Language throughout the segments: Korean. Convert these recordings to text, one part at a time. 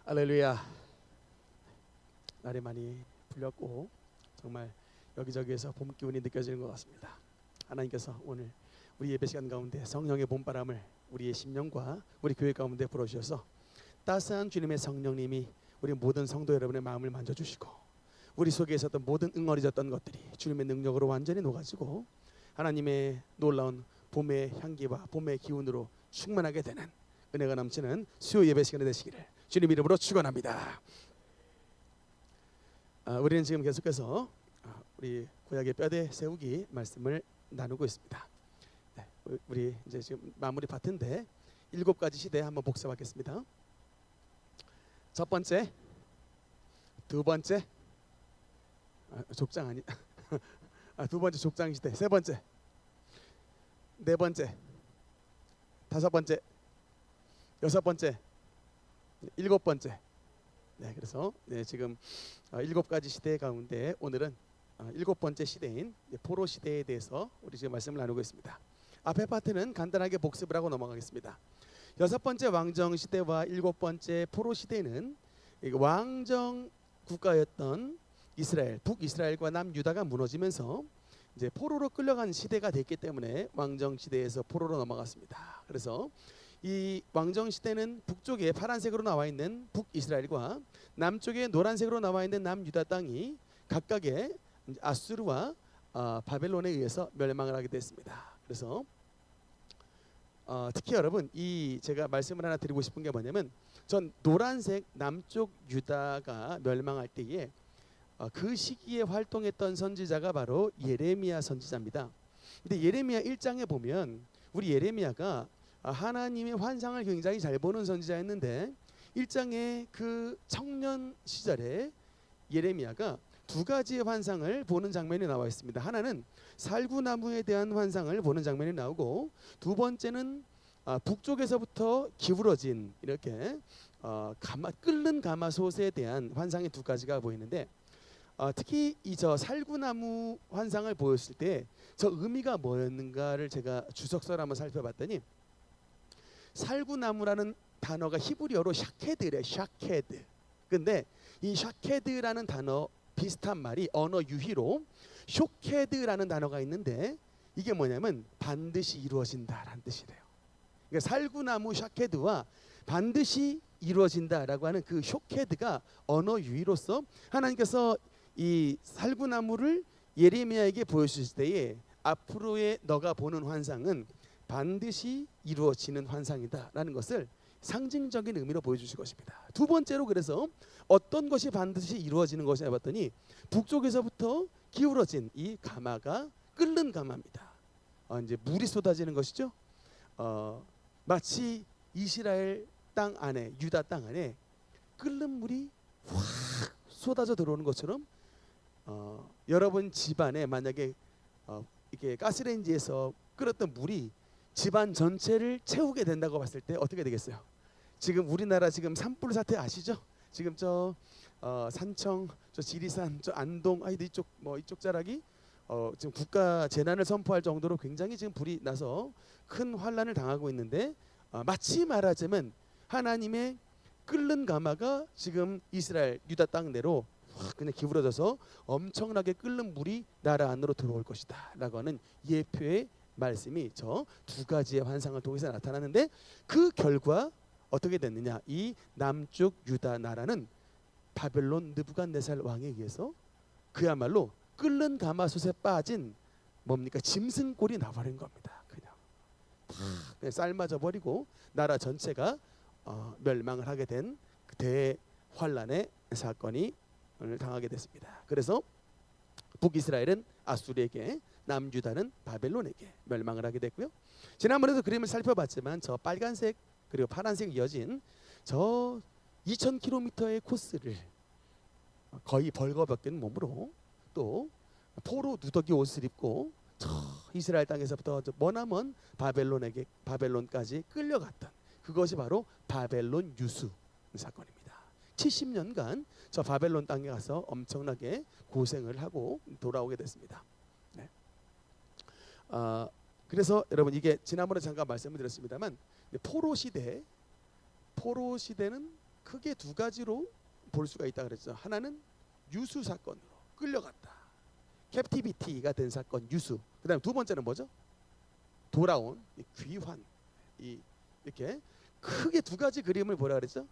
할렐루야. 날이 많이 풀렸고 정말 여기저기에서 봄 기운이 느껴지는 것 같습니다. 하나님께서 오늘 우리 예배 시간 가운데 성령의 봄바람을 우리의 심령과 우리 교회 가운데 불어주셔서 따스한 주님의 성령님이 우리 모든 성도 여러분의 마음을 만져주시고 우리 속에 있었던 모든 응어리졌던 것들이 주님의 능력으로 완전히 녹아지고 하나님의 놀라운 봄의 향기와 봄의 기운으로 충만하게 되는 은혜가 넘치는 수요 예배 시간이 되시기를 주님 이름으로 축원합니다. 우리는 지금 계속해서 우리 구약의 뼈대 세우기 말씀을 나누고 있습니다. 네, 우리 이제 지금 마무리 파트인데 7가지 시대 한번 복습하겠습니다. 첫 번째, 두 번째, 족장 아니, 두 번째 족장 시대, 세 번째, 네 번째, 다섯 번째, 여섯 번째, 일곱 번째. 네, 그래서 지금 7가지 시대 가운데 오늘은 7번째 시대인 포로 시대에 대해서 우리 지금 말씀을 나누고 있습니다. 앞에 파트는 간단하게 복습을 하고 넘어가겠습니다. 6번째 왕정 시대와 7번째 포로 시대는 왕정 국가였던 이스라엘, 북이스라엘과 남유다가 무너지면서 이제 포로로 끌려간 시대가 됐기 때문에 왕정 시대에서 포로로 넘어갔습니다. 그래서 이 왕정 시대는 북쪽에 파란색으로 나와 있는 북이스라엘과 남쪽에 노란색으로 나와 있는 남유다 땅이 각각의 아수르와 바벨론에 의해서 멸망을 하게 됐습니다. 그래서 특히 여러분 이 제가 말씀을 하나 드리고 싶은 게 뭐냐면 전 노란색 남쪽 유다가 멸망할 때에 그 시기에 활동했던 선지자가 바로 예레미야 선지자입니다. 근데 예레미야 1장에 보면 우리 예레미야가 하나님의 환상을 굉장히 잘 보는 선지자였는데 1장의 그 청년 시절에 예레미야가 2가지의 환상을 보는 장면이 나와 있습니다. 하나는 살구나무에 대한 환상을 보는 장면이 나오고 두 번째는 북쪽에서부터 기울어진 이렇게 끓는 가마솥에 대한 환상이 2가지가 보이는데 특히 이 살구나무 환상을 보였을 때 저 의미가 뭐였는가를 제가 주석서를 한번 살펴봤더니 살구나무라는 단어가 히브리어로 샤케드래. 샤케드. 근데 이 샤케드라는 단어 비슷한 말이 언어 유희로 쇼케드라는 단어가 있는데 이게 뭐냐면 반드시 이루어진다라는 뜻이래요. 그러니까 살구나무 샤케드와 반드시 이루어진다라고 하는 그 쇼케드가 언어 유희로서 하나님께서 이 살구나무를 예레미야에게 보여주실 때에 앞으로의 너가 보는 환상은 반드시 이루어지는 환상이다라는 것을 상징적인 의미로 보여주실 것입니다. 두 번째로 그래서 어떤 것이 반드시 이루어지는 것이냐 봤더니 북쪽에서부터 기울어진 이 가마가 끓는 가마입니다. 이제 물이 쏟아지는 것이죠. 마치 이스라엘 땅 안에 유다 땅 안에 끓는 물이 확 쏟아져 들어오는 것처럼 여러분 집안에 만약에 이렇게 가스레인지에서 끓었던 물이 집안 전체를 채우게 된다고 봤을 때 어떻게 되겠어요? 지금 우리나라 지금 산불 사태 아시죠? 지금 산청, 지리산, 안동, 이쪽 이쪽 자락이 지금 국가 재난을 선포할 정도로 굉장히 지금 불이 나서 큰 환란을 당하고 있는데 마치 말하자면 하나님의 끓는 가마가 지금 이스라엘 유다 땅 내로 그냥 기울어져서 엄청나게 끓는 물이 나라 안으로 들어올 것이다라고 하는 예표의 말씀이 저 2가지의 환상을 통해서 나타나는데 그 결과 어떻게 됐느냐? 이 남쪽 유다 나라는 바벨론 느부갓네살 왕에 의해서 그야말로 끓는 가마솥에 빠진 뭡니까? 짐승꼴이 나버린 겁니다. 그냥 삶아져 버리고 나라 전체가 멸망을 하게 된 대환란의 사건이 오늘 당하게 됐습니다. 그래서 북이스라엘은 아수르에게, 남유다는 바벨론에게 멸망을 하게 됐고요. 지난번에도 그림을 살펴봤지만 저 빨간색 그리고 파란색 이어진 저 2000km의 코스를 거의 벌거벗긴 몸으로 또 포로 누더기 옷을 입고 저 이스라엘 땅에서부터 머나먼 바벨론까지 끌려갔던 그것이 바로 바벨론 유수 사건입니다. 70년간 저 바벨론 땅에 가서 엄청나게 고생을 하고 돌아오게 됐습니다. 네. 그래서 여러분 이게 지난번에 잠깐 말씀을 드렸습니다만 포로 시대는 크게 두 가지로 볼 수가 있다 그랬죠. 하나는 유수 사건으로 끌려갔다. 캡티비티가 된 사건 유수. 그다음 두 번째는 뭐죠? 돌아온 귀환. 이렇게 크게 두 가지 그림을 보라 그랬죠.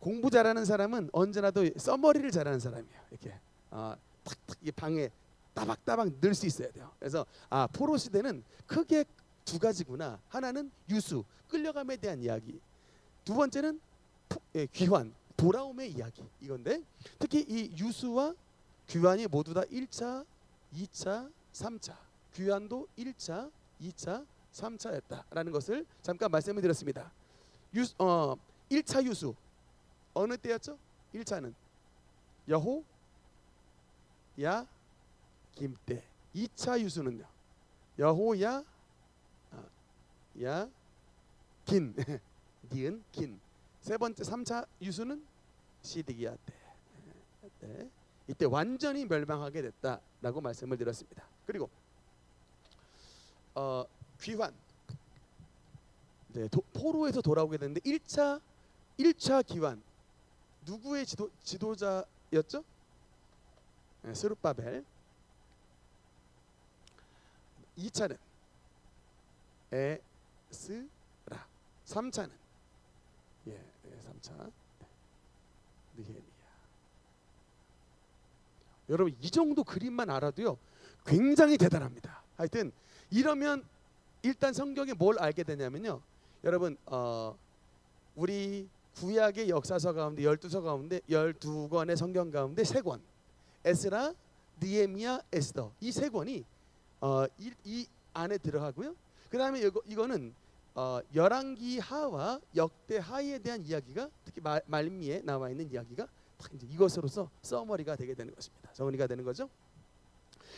공부 잘하는 사람은 언제나도 써머리를 잘하는 사람이에요. 이렇게 탁탁 이 방에 따박따박 넣을 수 있어야 돼요. 그래서 포로 시대는 크게 두 가지구나. 하나는 유수, 끌려감에 대한 이야기. 두 번째는 귀환, 돌아옴의 이야기. 이건데 특히 이 유수와 귀환이 모두 다 1차, 2차, 3차. 귀환도 1차, 2차, 3차였다라는 것을 잠깐 말씀을 드렸습니다. 1차 유수 어느 때였죠? 1차는 여호 야 김 때. 2차 유수는요. 여호야 야 긴 니은 긴. 세 번째 3차 유수는 시드기야 때. 이때 완전히 멸망하게 됐다라고 말씀을 드렸습니다. 그리고 귀환. 포로에서 돌아오게 됐는데 1차 귀환 누구의 지도자였죠? 스룹바벨. 2차는 에스라. 3차는 3차 느헤미야. 여러분 이 정도 그림만 알아도요 굉장히 대단합니다. 하여튼 이러면 일단 성경에 뭘 알게 되냐면요. 여러분 우리 구약의 역사서 가운데 12서 가운데 12권의 성경 가운데 3권 에스라, 느헤미야, 에스더 이 3권이 이 안에 들어가고요. 그 다음에 이거는 열왕기 하와 역대 하에 대한 이야기가 특히 말미에 나와 있는 이야기가 이제 이것으로서 서머리가 되게 되는 것입니다. 정리가 되는 거죠.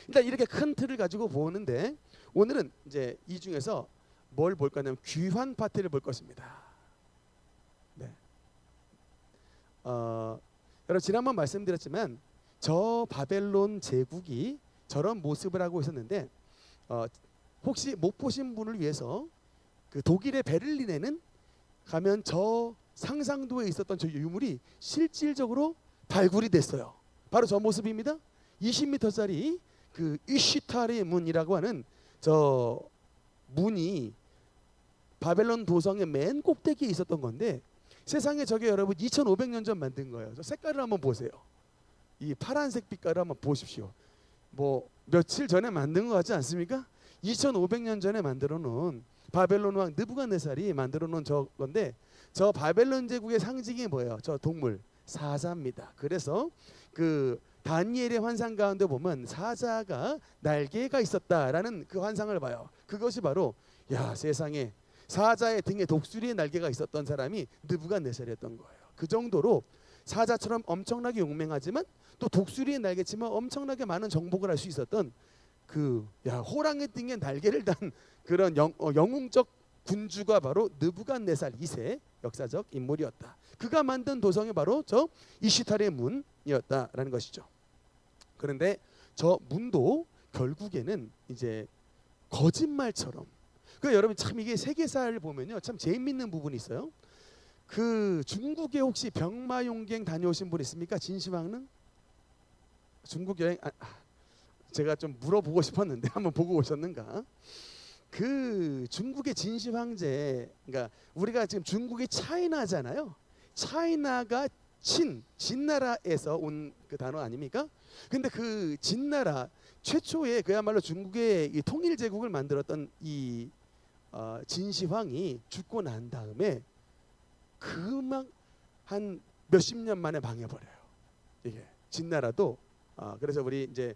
일단 이렇게 큰 틀을 가지고 보는데 오늘은 이제 이 중에서 뭘 볼 거냐면 귀환 파트를 볼 것입니다. 네. 여러분 지난번 말씀드렸지만 저 바벨론 제국이 저런 모습을 하고 있었는데 혹시 못 보신 분을 위해서 그 독일의 베를린에는 가면 저 상상도에 있었던 저 유물이 실질적으로 발굴이 됐어요. 바로 저 모습입니다. 20m짜리 그 이시타르의 문이라고 하는 저 문이 바벨론 도성의 맨 꼭대기에 있었던 건데 세상에 저게 여러분 2500년 전 만든 거예요. 저 색깔을 한번 보세요. 이 파란색 빛깔을 한번 보십시오. 뭐 며칠 전에 만든 것 같지 않습니까? 2500년 전에 만들어 놓은 바벨론 왕 느부갓네살이 만들어 놓은 저건데 저 바벨론 제국의 상징이 뭐예요? 저 동물 사자입니다. 그래서 그 다니엘의 환상 가운데 보면 사자가 날개가 있었다라는 그 환상을 봐요. 그것이 바로 세상에 사자의 등에 독수리의 날개가 있었던 사람이 느부갓네살이었던 거예요. 그 정도로 사자처럼 엄청나게 용맹하지만 또 독수리의 날개지만 엄청나게 많은 정복을 할 수 있었던 호랑이 등에 날개를 단 그런 영웅적 군주가 바로 느부갓네살 2세 역사적 인물이었다. 그가 만든 도성이 바로 저 이시타르의 문이었다라는 것이죠. 그런데 저 문도 결국에는 이제 거짓말처럼. 여러분 참 이게 세계사를 보면요 참 재밌는 부분이 있어요. 그 중국에 혹시 병마용갱 다녀오신 분 있습니까? 진시황릉? 중국 여행 제가 좀 물어보고 싶었는데 한번 보고 오셨는가? 그 중국의 진시 황제, 그러니까 우리가 지금 중국이 차이나잖아요. 차이나가 진나라에서 온 그 단어 아닙니까? 근데 그 진나라 최초의 그야말로 중국의 이 통일 제국을 만들었던 이 진시황이 죽고 난 다음에 금방 한 몇십 년 만에 망해버려요. 이게 진나라도 그래서 우리 이제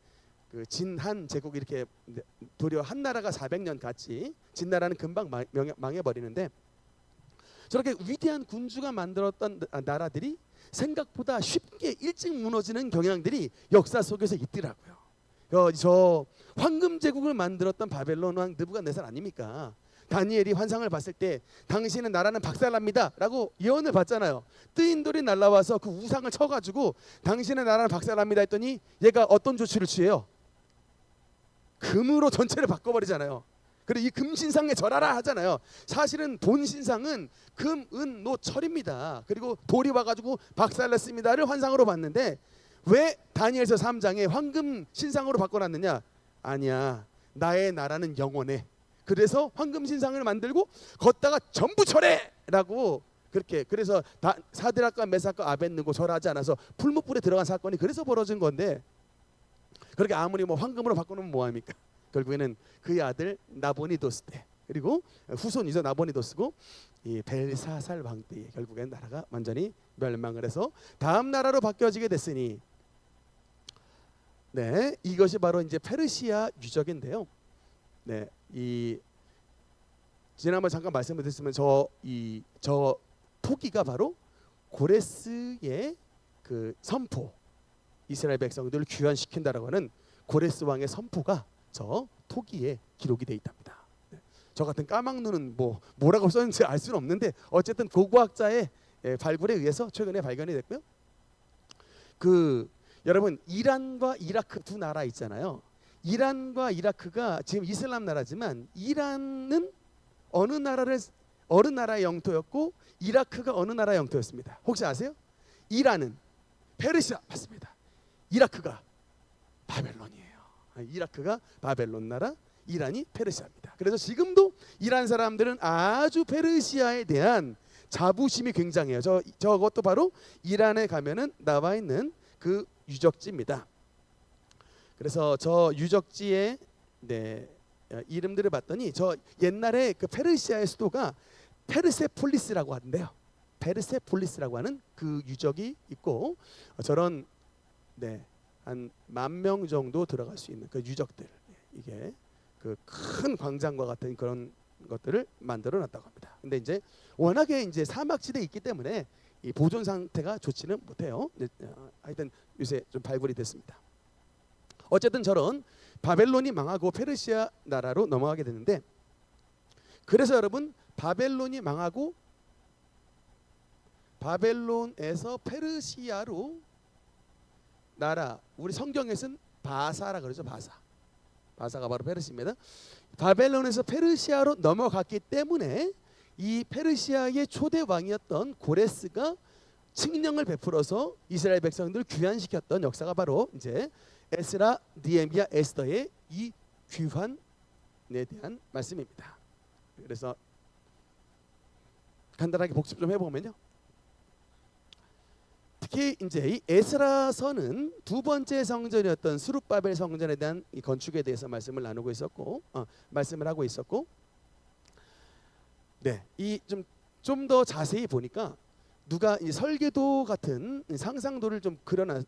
그 진한 제국이 이렇게 도리어 한 나라가 400년 같이 진나라는 금방 망해버리는데 저렇게 위대한 군주가 만들었던 나라들이 생각보다 쉽게 일찍 무너지는 경향들이 역사 속에서 있더라고요. 저 황금 제국을 만들었던 바벨론 왕 느부갓네살 아닙니까? 다니엘이 환상을 봤을 때 당신의 나라는 박살납니다 라고 예언을 받잖아요. 뜨인 돌이 날라와서 그 우상을 쳐가지고 당신의 나라는 박살납니다 했더니 얘가 어떤 조치를 취해요? 금으로 전체를 바꿔버리잖아요. 그리고 이 금신상에 절하라 하잖아요. 사실은 본 신상은 금, 은, 노, 철입니다. 그리고 돌이 와가지고 박살냈습니다를 환상으로 봤는데 왜 다니엘서 3장에 황금 신상으로 바꿔놨느냐? 아니야, 나의 나라는 영원해. 그래서 황금 신상을 만들고 걷다가 전부 절해라고 그렇게, 그래서 사드락과 메삭과 아벳느고 절하지 않아서 풀무불에 들어간 사건이 그래서 벌어진 건데, 그렇게 아무리 뭐 황금으로 바꾸면 뭐합니까? 결국에는 그의 아들 나보니도스 때, 그리고 후손이죠, 나보니도스고 이 벨사살 왕 때에 결국엔 나라가 완전히 멸망을 해서 다음 나라로 바뀌어지게 됐으니, 네, 이것이 바로 이제 페르시아 유적인데요. 네, 이 지난번에 잠깐 말씀을 드렸으면 저 토기가 바로 고레스의 그 선포, 이스라엘 백성들을 귀환시킨다라고 하는 고레스 왕의 선포가 저 토기에 기록이 돼 있답니다. 네. 저 같은 까막눈은 뭐라고 썼는지 알 수는 없는데 어쨌든 고고학자의 발굴에 의해서 최근에 발견이 됐고요. 여러분, 이란과 이라크 두 나라 있잖아요. 이란과 이라크가 지금 이슬람 나라지만 이란은 어느 나라의 영토였고 이라크가 어느 나라의 영토였습니다. 혹시 아세요? 이란은 페르시아 맞습니다. 이라크가 바벨론이에요. 이라크가 바벨론 나라, 이란이 페르시아입니다. 그래서 지금도 이란 사람들은 아주 페르시아에 대한 자부심이 굉장해요. 저것도 바로 이란에 가면은 나와 있는 그 유적지입니다. 그래서 저 유적지의 이름들을 봤더니 저 옛날에 그 페르시아의 수도가 페르세폴리스라고 하는데요. 페르세폴리스라고 하는 그 유적이 있고 저런 한 10,000명 정도 들어갈 수 있는 그 유적들, 이게 그 큰 광장과 같은 그런 것들을 만들어 놨다고 합니다. 근데 이제 워낙에 이제 사막지대에 있기 때문에 이 보존 상태가 좋지는 못해요. 하여튼 요새 좀 발굴이 됐습니다. 어쨌든 저런 바벨론이 망하고 페르시아 나라로 넘어가게 되는데, 그래서 여러분 바벨론이 망하고 바벨론에서 페르시아로 나라, 우리 성경에서는 바사라 그러죠. 바사가 바로 페르시입니다. 바벨론에서 페르시아로 넘어갔기 때문에 이 페르시아의 초대 왕이었던 고레스가 칙령을 베풀어서 이스라엘 백성들을 귀환시켰던 역사가 바로 이제 에스라, 느헤미야, 에스더의 이 귀환에 대한 말씀입니다. 그래서 간단하게 복습 좀 해보면요. 특히 이제 이 에스라서는 두 번째 성전이었던 스룹바벨 성전에 대한 이 건축에 대해서 말씀을 나누고 있었고, 말씀을 하고 있었고, 네, 이 좀 더 자세히 보니까 누가 이 설계도 같은 상상도를 좀 그려놓은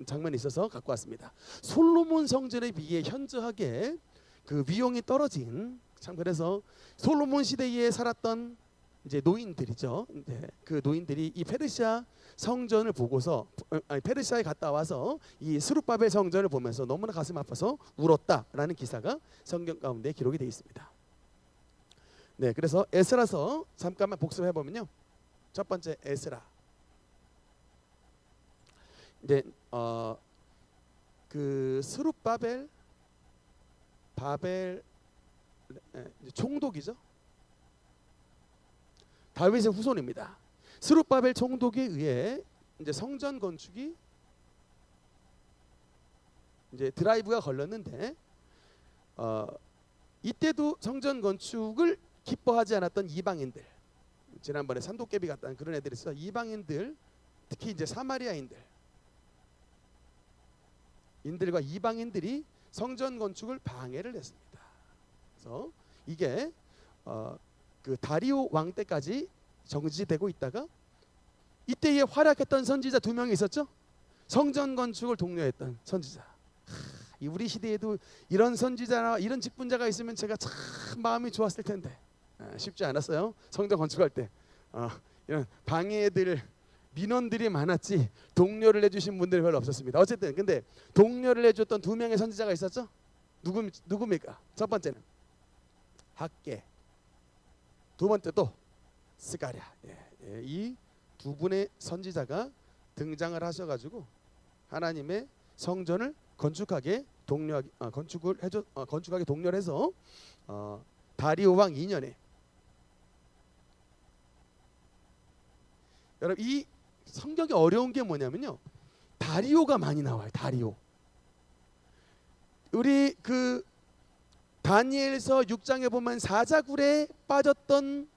장면이 있어서 갖고 왔습니다. 솔로몬 성전에 비해 현저하게 그 위용이 떨어진, 참 그래서 솔로몬 시대에 살았던 이제 노인들이죠. 그 노인들이 이 페르시아 성전을 보고서 페르시아에 갔다 와서 이 스룹바벨 성전을 보면서 너무나 가슴 아파서 울었다라는 기사가 성경 가운데 기록이 되어 있습니다. 네, 그래서 에스라서 잠깐만 복습해 보면요. 첫 번째 에스라. 이제 그 스룹바벨 총독이죠. 다윗의 후손입니다. 스룹바벨 총독에 의해 이제 성전 건축이 이제 드라이브가 걸렸는데 이때도 성전 건축을 기뻐하지 않았던 이방인들, 지난번에 산도깨비 같다는 그런 애들이 있어. 이방인들, 특히 이제 인들과 이방인들이 성전 건축을 방해를 했습니다. 그래서 이게 그 다리오 왕 때까지 정지되고 있다가 이때에 활약했던 선지자 2명이 있었죠. 성전 건축을 독려했던 선지자. 우리 시대에도 이런 선지자나 이런 직분자가 있으면 제가 참 마음이 좋았을 텐데 쉽지 않았어요. 성전 건축할 때 이런 방해들, 민원들이 많았지 독려를 해주신 분들이 별로 없었습니다. 어쨌든 근데 독려를 해줬던 2명의 선지자가 있었죠. 누굽니까? 첫 번째는 학개, 두 번째 또 스가랴. 이 두 분의 선지자가 등장을 하셔가지고 하나님의 성전을 건축하게 독려를 해서 다리오 왕 2년에. 여러분 이 성경이 어려운 게 뭐냐면요, 다리오가 많이 나와요. 다리오. 우리 그 다니엘서 6장에 보면 사자굴에 빠졌던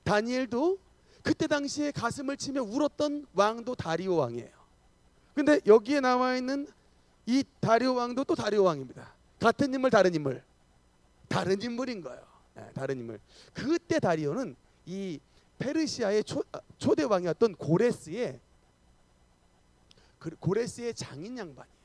다니엘도 그때 당시에 가슴을 치며 울었던 왕도 다리오 왕이에요. 근데 여기에 나와 있는 이 다리오 왕도 또 다리오 왕입니다. 같은 인물 다른 인물, 다른 인물인 거예요. 다른 인물. 그때 다리오는 이 페르시아의 초대 왕이었던 고레스의 장인 양반이에요.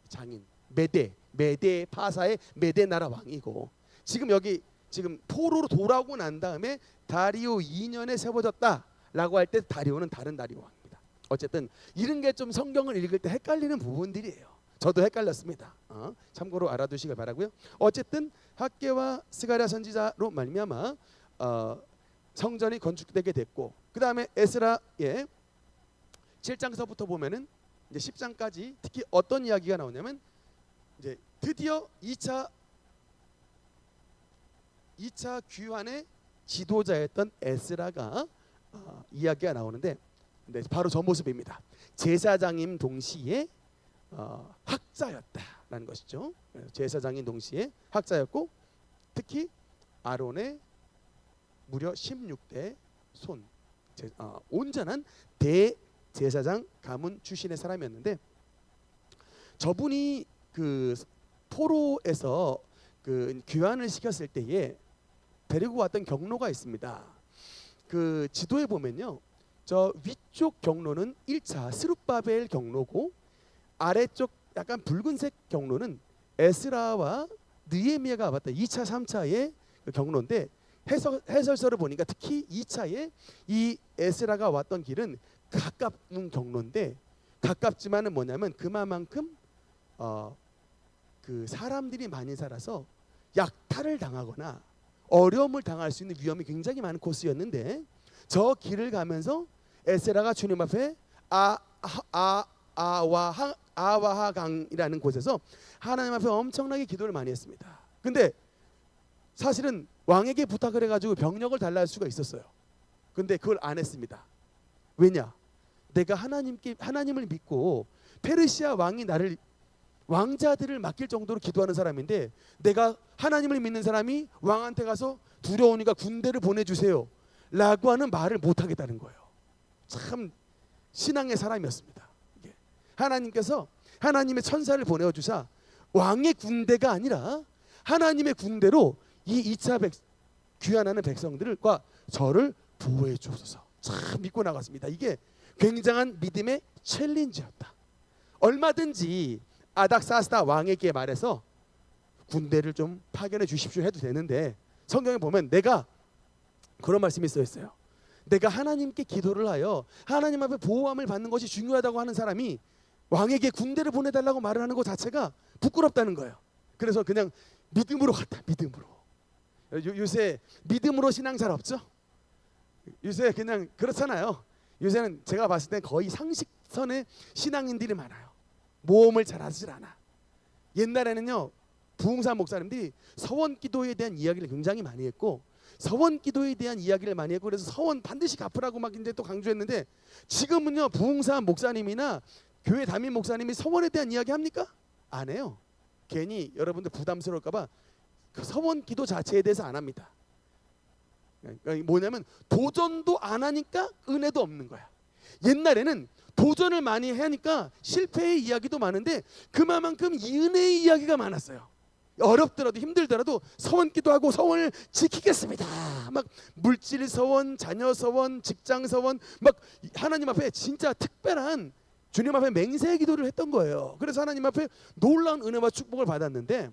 장인. 메데 파사의 메데 나라 왕이고, 지금 여기 지금 포로로 돌아오고 난 다음에 다리오 2년에 세워졌다라고 할 때 다리오는 다른 다리오 왕입니다. 어쨌든 이런 게 좀 성경을 읽을 때 헷갈리는 부분들이에요. 저도 헷갈렸습니다. 참고로 알아두시길 바라고요. 어쨌든 학개와 스가랴 선지자로 말미암아 성전이 건축되게 됐고, 그 다음에 에스라의 7장서부터 보면은 이제 10장까지 특히 어떤 이야기가 나오냐면, 이제 드디어 2차 귀환의 지도자였던 에스라가 이야기가 나오는데, 바로 저 모습입니다. 제사장임 동시에 학자였다라는 것이죠. 제사장인 동시에 학자였고, 특히 아론의 무려 16대 손, 온전한 대제사장 가문 출신의 사람이었는데, 저분이 그 포로에서 그 귀환을 시켰을 때에 데리고 왔던 경로가 있습니다. 그 지도에 보면요, 저 위쪽 경로는 1차 스룹바벨 경로고, 아래쪽 약간 붉은색 경로는 에스라와 느헤미야가 왔던 2차 3차의 그 경로인데, 해설서를 보니까 특히 2차에 이 에스라가 왔던 길은 가깝은 경로인데, 가깝지만은 뭐냐면 그만큼 그 사람들이 많이 살아서 약탈을 당하거나 어려움을 당할 수 있는 위험이 굉장히 많은 코스였는데, 저 길을 가면서 에스라가 주님 앞에 아와하 강이라는 곳에서 하나님 앞에 엄청나게 기도를 많이 했습니다. 근데 사실은 왕에게 부탁을 해가지고 병력을 달라 할 수가 있었어요. 근데 그걸 안 했습니다. 왜냐? 내가 하나님을 믿고 페르시아 왕이 나를 왕자들을 맡길 정도로 기도하는 사람인데, 내가 하나님을 믿는 사람이 왕한테 가서 두려우니까 군대를 보내주세요 라고 하는 말을 못하겠다는 거예요. 참 신앙의 사람이었습니다. 하나님께서 하나님의 천사를 보내주사 왕의 군대가 아니라 하나님의 군대로 이 2차 귀환하는 백성들과 저를 보호해 주옵소서. 참 믿고 나갔습니다. 이게 굉장한 믿음의 챌린지였다. 얼마든지 아닥사스다 왕에게 말해서 군대를 좀 파견해 주십시오 해도 되는데, 성경에 보면 내가 그런 말씀이 써 있어요. 내가 하나님께 기도를 하여 하나님 앞에 보호함을 받는 것이 중요하다고 하는 사람이 왕에게 군대를 보내달라고 말을 하는 것 자체가 부끄럽다는 거예요. 그래서 그냥 믿음으로 갔다. 믿음으로. 요새 믿음으로 신앙 잘 없죠? 요새 그냥 그렇잖아요. 요새는 제가 봤을 땐 거의 상식선의 신앙인들이 많아요. 모험을 잘 하질 않아. 옛날에는요, 부흥사 목사님들이 서원 기도에 대한 이야기를 굉장히 많이 했고, 서원 기도에 대한 이야기를 많이 했고, 그래서 서원 반드시 갚으라고 막 이제 또 강조했는데, 지금은요, 부흥사 목사님이나 교회 담임 목사님이 서원에 대한 이야기 합니까? 안 해요. 괜히 여러분들 부담스러울까봐 그 서원 기도 자체에 대해서 안 합니다. 그러니까 뭐냐면 도전도 안 하니까 은혜도 없는 거야. 옛날에는 도전을 많이 하니까 실패의 이야기도 많은데, 그만큼 이 은혜의 이야기가 많았어요. 어렵더라도 힘들더라도 서원 기도하고 서원을 지키겠습니다. 막 물질 서원, 자녀 서원, 직장 서원, 막 하나님 앞에 진짜 특별한 주님 앞에 맹세 기도를 했던 거예요. 그래서 하나님 앞에 놀라운 은혜와 축복을 받았는데,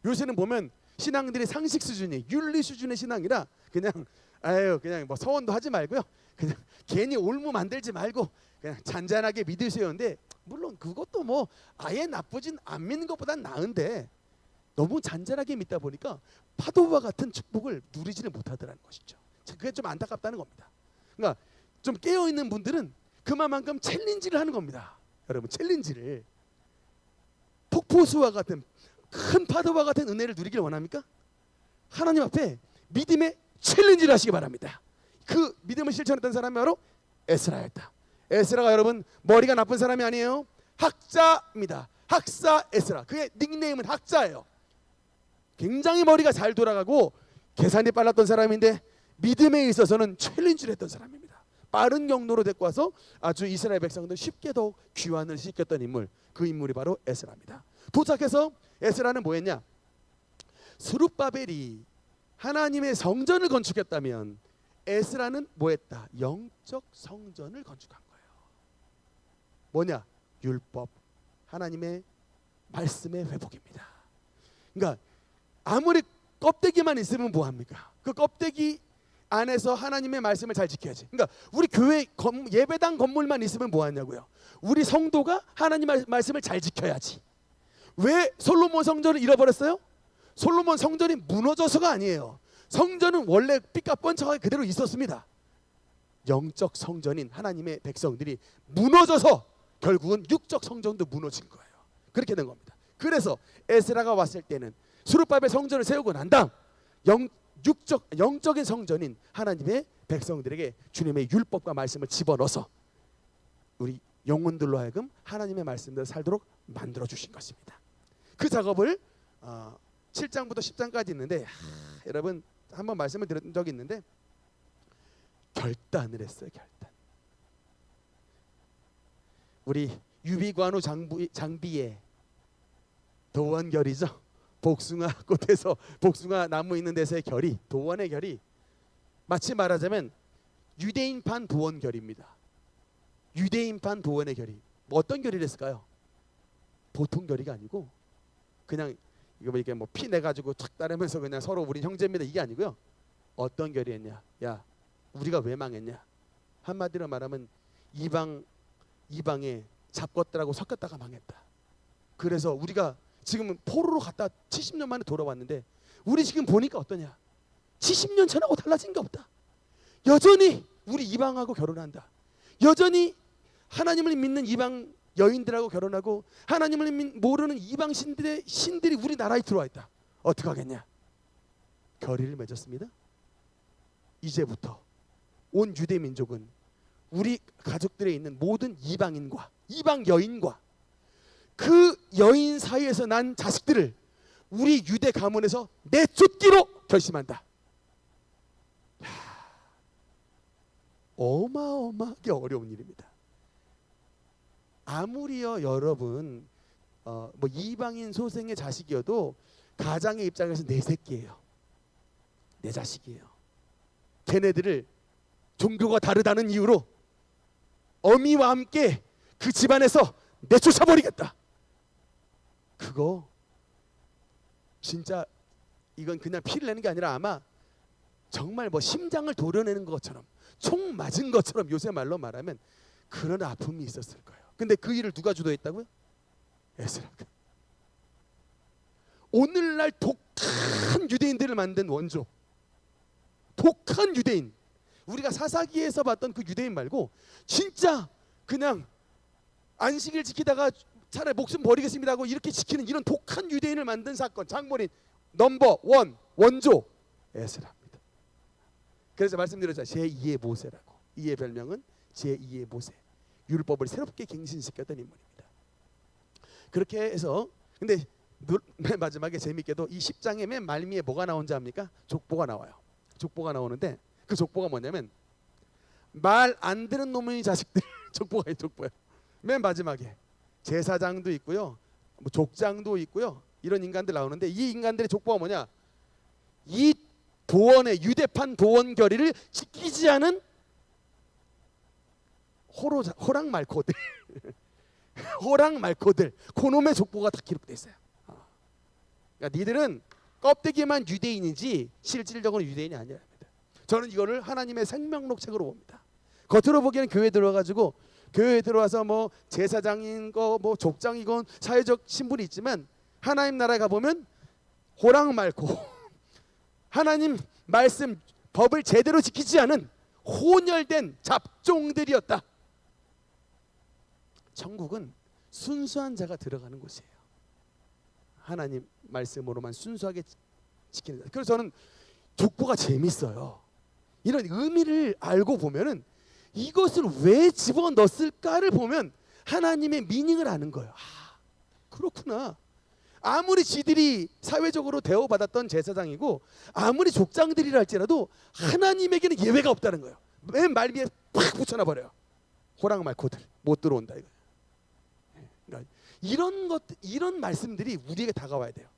요새는 보면 신앙들이 상식 수준이 윤리 수준의 신앙이라 그냥 그냥 뭐 서원도 하지 말고요, 그냥 괜히 올무 만들지 말고 그냥 잔잔하게 믿으세요인데, 물론 그것도 뭐 아예 나쁘진 안 믿는 것보단 나은데, 너무 잔잔하게 믿다 보니까 파도와 같은 축복을 누리지는 못하더라는 것이죠. 그게 좀 안타깝다는 겁니다. 그러니까 좀 깨어있는 분들은 그만큼 챌린지를 하는 겁니다. 여러분, 챌린지를. 폭포수와 같은 큰 파도와 같은 은혜를 누리길 원합니까? 하나님 앞에 믿음의 챌린지를 하시기 바랍니다. 그 믿음을 실천했던 사람이 바로 에스라였다. 에스라가 여러분 머리가 나쁜 사람이 아니에요. 학자입니다. 학사 에스라. 그의 닉네임은 학자예요. 굉장히 머리가 잘 돌아가고 계산이 빨랐던 사람인데 믿음에 있어서는 챌린지를 했던 사람입니다. 빠른 경로로 데리고 와서 아주 이스라엘 백성들 쉽게 더욱 귀환을 시켰던 인물, 그 인물이 바로 에스라입니다. 도착해서 에스라는 뭐 했냐? 스룹바벨이 하나님의 성전을 건축했다면 에스라는 뭐 했다? 영적 성전을 건축한 거예요. 뭐냐? 율법, 하나님의 말씀의 회복입니다. 그러니까 아무리 껍데기만 있으면 뭐합니까? 그 껍데기 안에서 하나님의 말씀을 잘 지켜야지. 그러니까 우리 교회 예배당 건물만 있으면 뭐하냐고요? 우리 성도가 하나님의 말씀을 잘 지켜야지. 왜 솔로몬 성전을 잃어버렸어요? 솔로몬 성전이 무너져서가 아니에요. 성전은 원래 삐까뻔쩍하게 그대로 있었습니다. 영적 성전인 하나님의 백성들이 무너져서 결국은 육적 성전도 무너진 거예요. 그렇게 된 겁니다. 그래서 에스라가 왔을 때는 스룹바벨 성전을 세우고 난 다음 영적인 성전인 하나님의 백성들에게 주님의 율법과 말씀을 집어넣어서 우리 영혼들로 하여금 하나님의 말씀대로 살도록 만들어 주신 것입니다. 그 작업을 7장부터 10장까지 있는데 여러분 한번 말씀을 드린 적이 있는데 결단을 했어요. 결단. 우리 유비관우 장비의 도원결이죠. 복숭아 꽃에서 복숭아 나무 있는 데서의 결이, 도원의 결이 마치 말하자면 유대인판 도원결입니다. 유대인판 도원의 결이 뭐 어떤 결이랬을까요? 보통 결이가 아니고 그냥 이거 이렇게 뭐 피 내 가지고 탁 따르면서 그냥 서로 우리 형제입니다 이게 아니고요. 어떤 결이했냐? 야, 우리가 왜 망했냐? 한마디로 말하면 이방에 잡것들하고 섞였다가 망했다. 그래서 우리가 지금 포로로 갔다 70년 만에 돌아왔는데 우리 지금 보니까 어떠냐? 70년 전하고 달라진 게 없다. 여전히 우리 이방하고 결혼한다. 여전히 하나님을 믿는 이방 여인들하고 결혼하고 하나님을 모르는 이방 신들이 우리나라에 들어와 있다. 어떻게 하겠냐? 결의를 맺었습니다. 이제부터 온 유대 민족은 우리 가족들에 있는 모든 이방인과 이방 여인과 그 여인 사이에서 난 자식들을 우리 유대 가문에서 내쫓기로 결심한다. 어마어마하게 어려운 일입니다. 아무리요 여러분 뭐 이방인 소생의 자식이어도 가장의 입장에서 내 새끼예요. 내 자식이에요. 걔네들을 종교가 다르다는 이유로 어미와 함께 그 집안에서 내쫓아버리겠다. 그거 진짜 이건 그냥 피를 내는 게 아니라 아마 정말 뭐 심장을 도려내는 것처럼 총 맞은 것처럼 요새 말로 말하면 그런 아픔이 있었을 거예요. 근데 그 일을 누가 주도했다고요? 에스라가. 오늘날 독한 유대인들을 만든 원조, 독한 유대인, 우리가 사사기에서 봤던 그 유대인 말고 진짜 그냥 안식일 지키다가 차라리 목숨 버리겠습니다 하고 이렇게 지키는 이런 독한 유대인을 만든 사건, 장본인 넘버 원 원조 에스라입니다. 그래서 말씀드렸죠. 제2의 모세라고. 이의 별명은 제2의 모세. 율법을 새롭게 갱신시켰던 인물입니다. 그렇게 해서 근데 맨 마지막에 재밌게도 이 10장의 맨 말미에 뭐가 나온지 압니까? 족보가 나와요. 족보가 나오는데 그 족보가 뭐냐면 말 안 듣는 놈의 자식들 족보가 족보예요. 맨 마지막에 제사장도 있고요, 뭐 족장도 있고요, 이런 인간들 나오는데 이 인간들의 족보가 뭐냐? 이 도원의 유대판 도원 결의를 지키지 않은 호랑말코들 호랑말코들 그놈의 족보가 다 기록돼 있어요. 그러니까 니들은 껍데기만 유대인이지 실질적으로 유대인이 아니랍니다. 저는 이거를 하나님의 생명록 책으로 봅니다. 겉으로 보기에는 교회 들어가지고 교회에 들어와서 뭐 제사장인 거 뭐 족장이건 사회적 신분이 있지만 하나님 나라에 가보면 호랑말코 하나님 말씀 법을 제대로 지키지 않은 혼혈된 잡종들이었다. 천국은 순수한 자가 들어가는 곳이에요. 하나님 말씀으로만 순수하게 지키는 자. 그래서 저는 족보가 재밌어요. 이런 의미를 알고 보면은 이것을 왜 집어넣었을까를 보면 하나님의 미닝을 아는 거예요. 아, 그렇구나. 아무리 지들이 사회적으로 대우받았던 제사장이고 아무리 족장들이라 할지라도 하나님에게는 예외가 없다는 거예요. 맨 말미에 팍 붙여놔 버려요. 호랑 말코들 못 들어온다 이거. 그러니까 이런 말씀들이 우리에게 다가와야 돼요.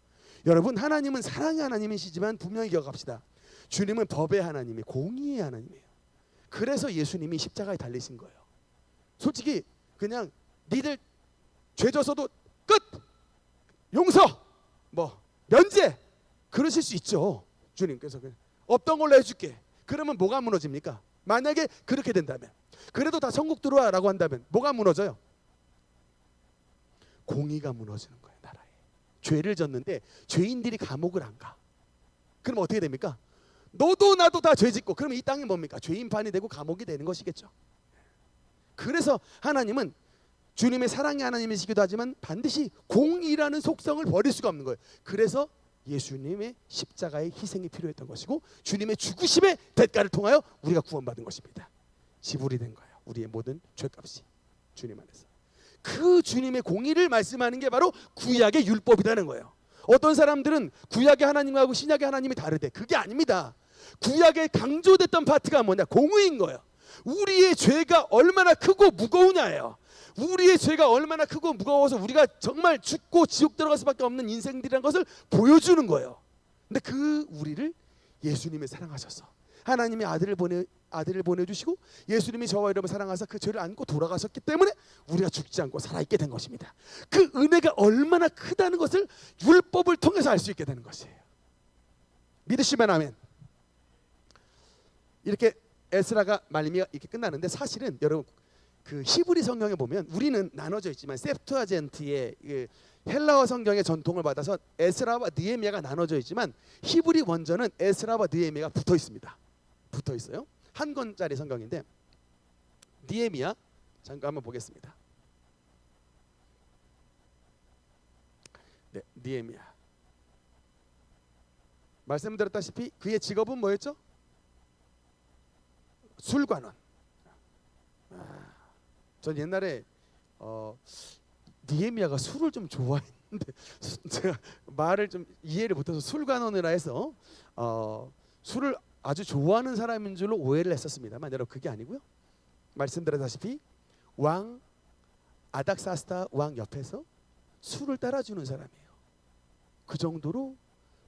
여러분, 하나님은 사랑의 하나님이시지만 분명히 기억합시다. 주님은 법의 하나님이 공의의 하나님이에요. 그래서 예수님이 십자가에 달리신 거예요. 솔직히 그냥 니들 죄 져서도 끝! 용서! 뭐 면제! 그러실 수 있죠. 주님께서 그냥 없던 걸로 해줄게. 그러면 뭐가 무너집니까? 만약에 그렇게 된다면, 그래도 다 천국 들어와 라고 한다면 뭐가 무너져요? 공의가 무너지는 거예요. 나라에 죄를 졌는데 죄인들이 감옥을 안 가. 그럼 어떻게 됩니까? 너도 나도 다 죄 짓고, 그러면 이 땅이 뭡니까? 죄인판이 되고 감옥이 되는 것이겠죠. 그래서 하나님은 주님의 사랑의 하나님이시기도 하지만 반드시 공의라는 속성을 버릴 수가 없는 거예요. 그래서 예수님의 십자가의 희생이 필요했던 것이고 주님의 죽으심의 대가를 통하여 우리가 구원받은 것입니다. 지불이 된 거예요. 우리의 모든 죄값이 주님 안에서. 그 주님의 공의를 말씀하는 게 바로 구약의 율법이라는 거예요. 어떤 사람들은 구약의 하나님하고 신약의 하나님이 다르대. 그게 아닙니다. 구약에 강조됐던 파트가 뭐냐? 공의인 거예요. 우리의 죄가 얼마나 크고 무거우냐예요. 우리의 죄가 얼마나 크고 무거워서 우리가 정말 죽고 지옥 들어갈 수밖에 없는 인생들이라는 것을 보여주는 거예요. 근데 그 우리를 예수님이 사랑하셔서 하나님의 아들을 보내주시고 예수님이 저와 여러분을 사랑하사 그 죄를 안고 돌아가셨기 때문에 우리가 죽지 않고 살아있게 된 것입니다. 그 은혜가 얼마나 크다는 것을 율법을 통해서 알 수 있게 되는 것이에요. 믿으시면 아멘. 이렇게 에스라가 말미가 이렇게 끝나는데, 사실은 여러분 그 히브리 성경에 보면 우리는 나눠져 있지만 셉투아젠트의 그 헬라어 성경의 전통을 받아서 에스라와 느헤미야가 나눠져 있지만 히브리 원전은 에스라와 느헤미야가 붙어 있습니다. 붙어 있어요. 한 권짜리 성경인데 느헤미야 잠깐 한번 보겠습니다. 네, 느헤미야. 말씀드렸다시피 그의 직업은 뭐였죠? 술관원. 전 옛날에 느헤미야가 술을 좀 좋아했는데 제가 말을 좀 이해를 못해서 술관원이라 해서 술을 아주 좋아하는 사람인 줄로 오해를 했었습니다만 여러분 그게 아니고요. 말씀드렸다시피 왕 아닥사스다 왕 옆에서 술을 따라주는 사람이에요. 그 정도로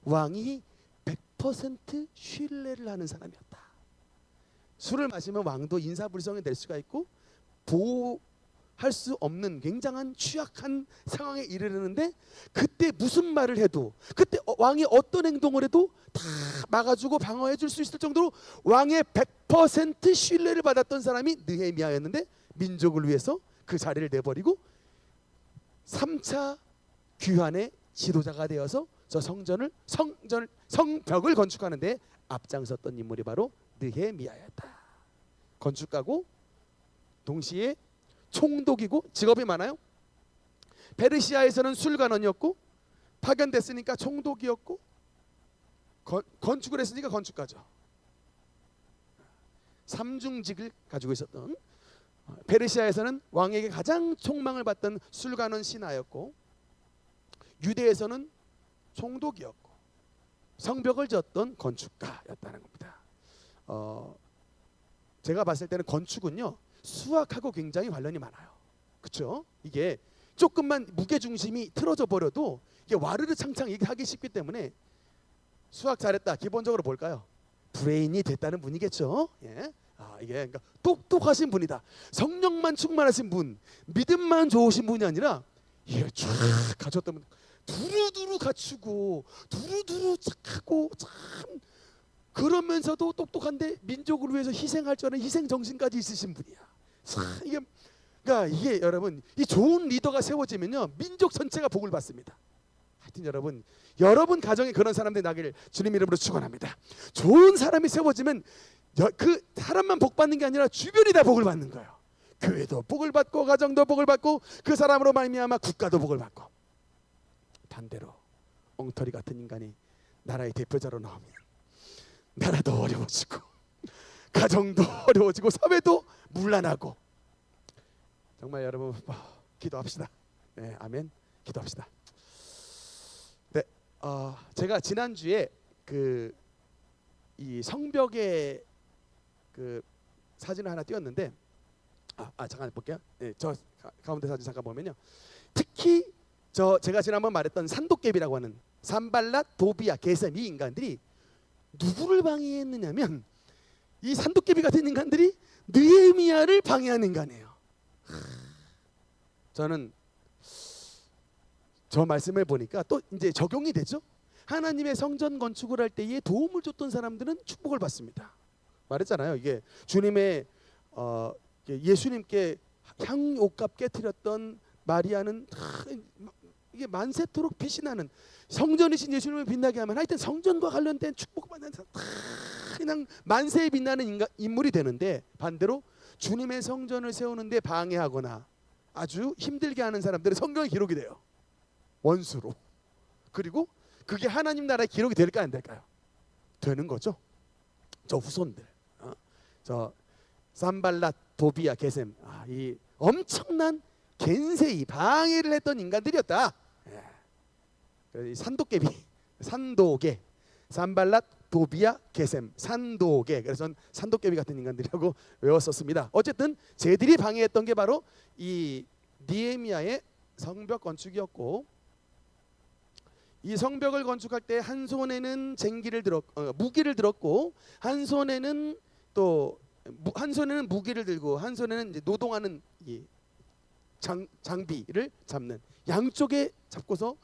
왕이 100% 신뢰를 하는 사람이었다. 술을 마시면 왕도 인사불성이 될 수가 있고 보호할 수 없는 굉장한 취약한 상황에 이르르는데 그때 무슨 말을 해도 그때 왕이 어떤 행동을 해도 다 막아주고 방어해 줄 수 있을 정도로 왕의 100% 신뢰를 받았던 사람이 느헤미야였는데 민족을 위해서 그 자리를 내버리고 3차 귀환의 지도자가 되어서 저 성벽을 건축하는 데 앞장섰던 인물이 바로 느헤미야였다. 건축가고 동시에 총독이고 직업이 많아요. 페르시아에서는 술관원이었고 파견됐으니까 총독이었고 건축을 했으니까 건축가죠. 삼중직을 가지고 있었던, 페르시아에서는 왕에게 가장 총망을 받던 술관원 신하였고 유대에서는 총독이었고 성벽을 지었던 건축가였다는 겁니다. 제가 봤을 때는 건축은요 수학하고 굉장히 관련이 많아요. 그렇죠? 이게 조금만 무게중심이 틀어져 버려도 이게 와르르 창창 하기 쉽기 때문에 수학 잘했다 기본적으로 뭘까요? 브레인이 됐다는 분이겠죠. 예. 이게 그러니까 똑똑하신 분이다. 성령만 충만하신 분, 믿음만 좋으신 분이 아니라 이걸 쫙 가졌던 분, 두루두루 갖추고 두루두루 착하고 참 그러면서도 똑똑한데 민족을 위해서 희생할 줄 아는 희생 정신까지 있으신 분이야. 그러니까 이게 여러분 이 좋은 리더가 세워지면요 민족 전체가 복을 받습니다. 하여튼 여러분 가정에 그런 사람들이 나기를 주님 이름으로 축원합니다. 좋은 사람이 세워지면 그 사람만 복 받는 게 아니라 주변이 다 복을 받는 거예요. 교회도 복을 받고 가정도 복을 받고 그 사람으로 말미암아 국가도 복을 받고, 반대로 엉터리 같은 인간이 나라의 대표자로 나오면 나라도 어려워지고 가정도 어려워지고 사회도 문란하고 정말 여러분 기도합시다. 네, 아멘. 기도합시다. 네, 제가 지난주에 이 성벽에 사진을 하나 띄웠는데 잠깐 볼게요. 네, 저 가운데 사진 잠깐 보면요. 특히 제가 지난번 말했던 산도깨비라고 하는 산발랏, 도비아, 게셈 이 인간들이 누구를 방해했느냐면 이 산도깨비 같은 인간들이 느헤미야를 방해하는 인간이에요. 저는 저 말씀을 보니까 또 이제 적용이 되죠. 하나님의 성전 건축을 할 때에 도움을 줬던 사람들은 축복을 받습니다. 말했잖아요. 이게 주님의 예수님께 향옥값 깨뜨렸던 마리아는 이게 만세토록 빛이 나는 성전이신 예수님을 빛나게 하면 하여튼 성전과 관련된 축복받는 사람 그냥 만세에 빛나는 인물이 되는데 반대로 주님의 성전을 세우는데 방해하거나 아주 힘들게 하는 사람들은 성경에 기록이 돼요. 원수로. 그리고 그게 하나님 나라의 기록이 될까요 안 될까요? 되는 거죠. 저 후손들 저 산발랏, 도비아, 게셈 이 엄청난 겐세이 방해를 했던 인간들이었다. 이 산도깨비, 산도개, 산발랏, 도비아, 게셈, 산도개. 그래서 전 산도깨비 같은 인간들이라고 외웠었습니다. 어쨌든 쟤들이 방해했던 게 바로 이 느헤미야의 성벽 건축이었고, 이 성벽을 건축할 때 한 손에는 무기를 들었고, 한 손에는 무기를 들고, 한 손에는 이제 노동하는 이 장비를 잡는, 양쪽에 잡고서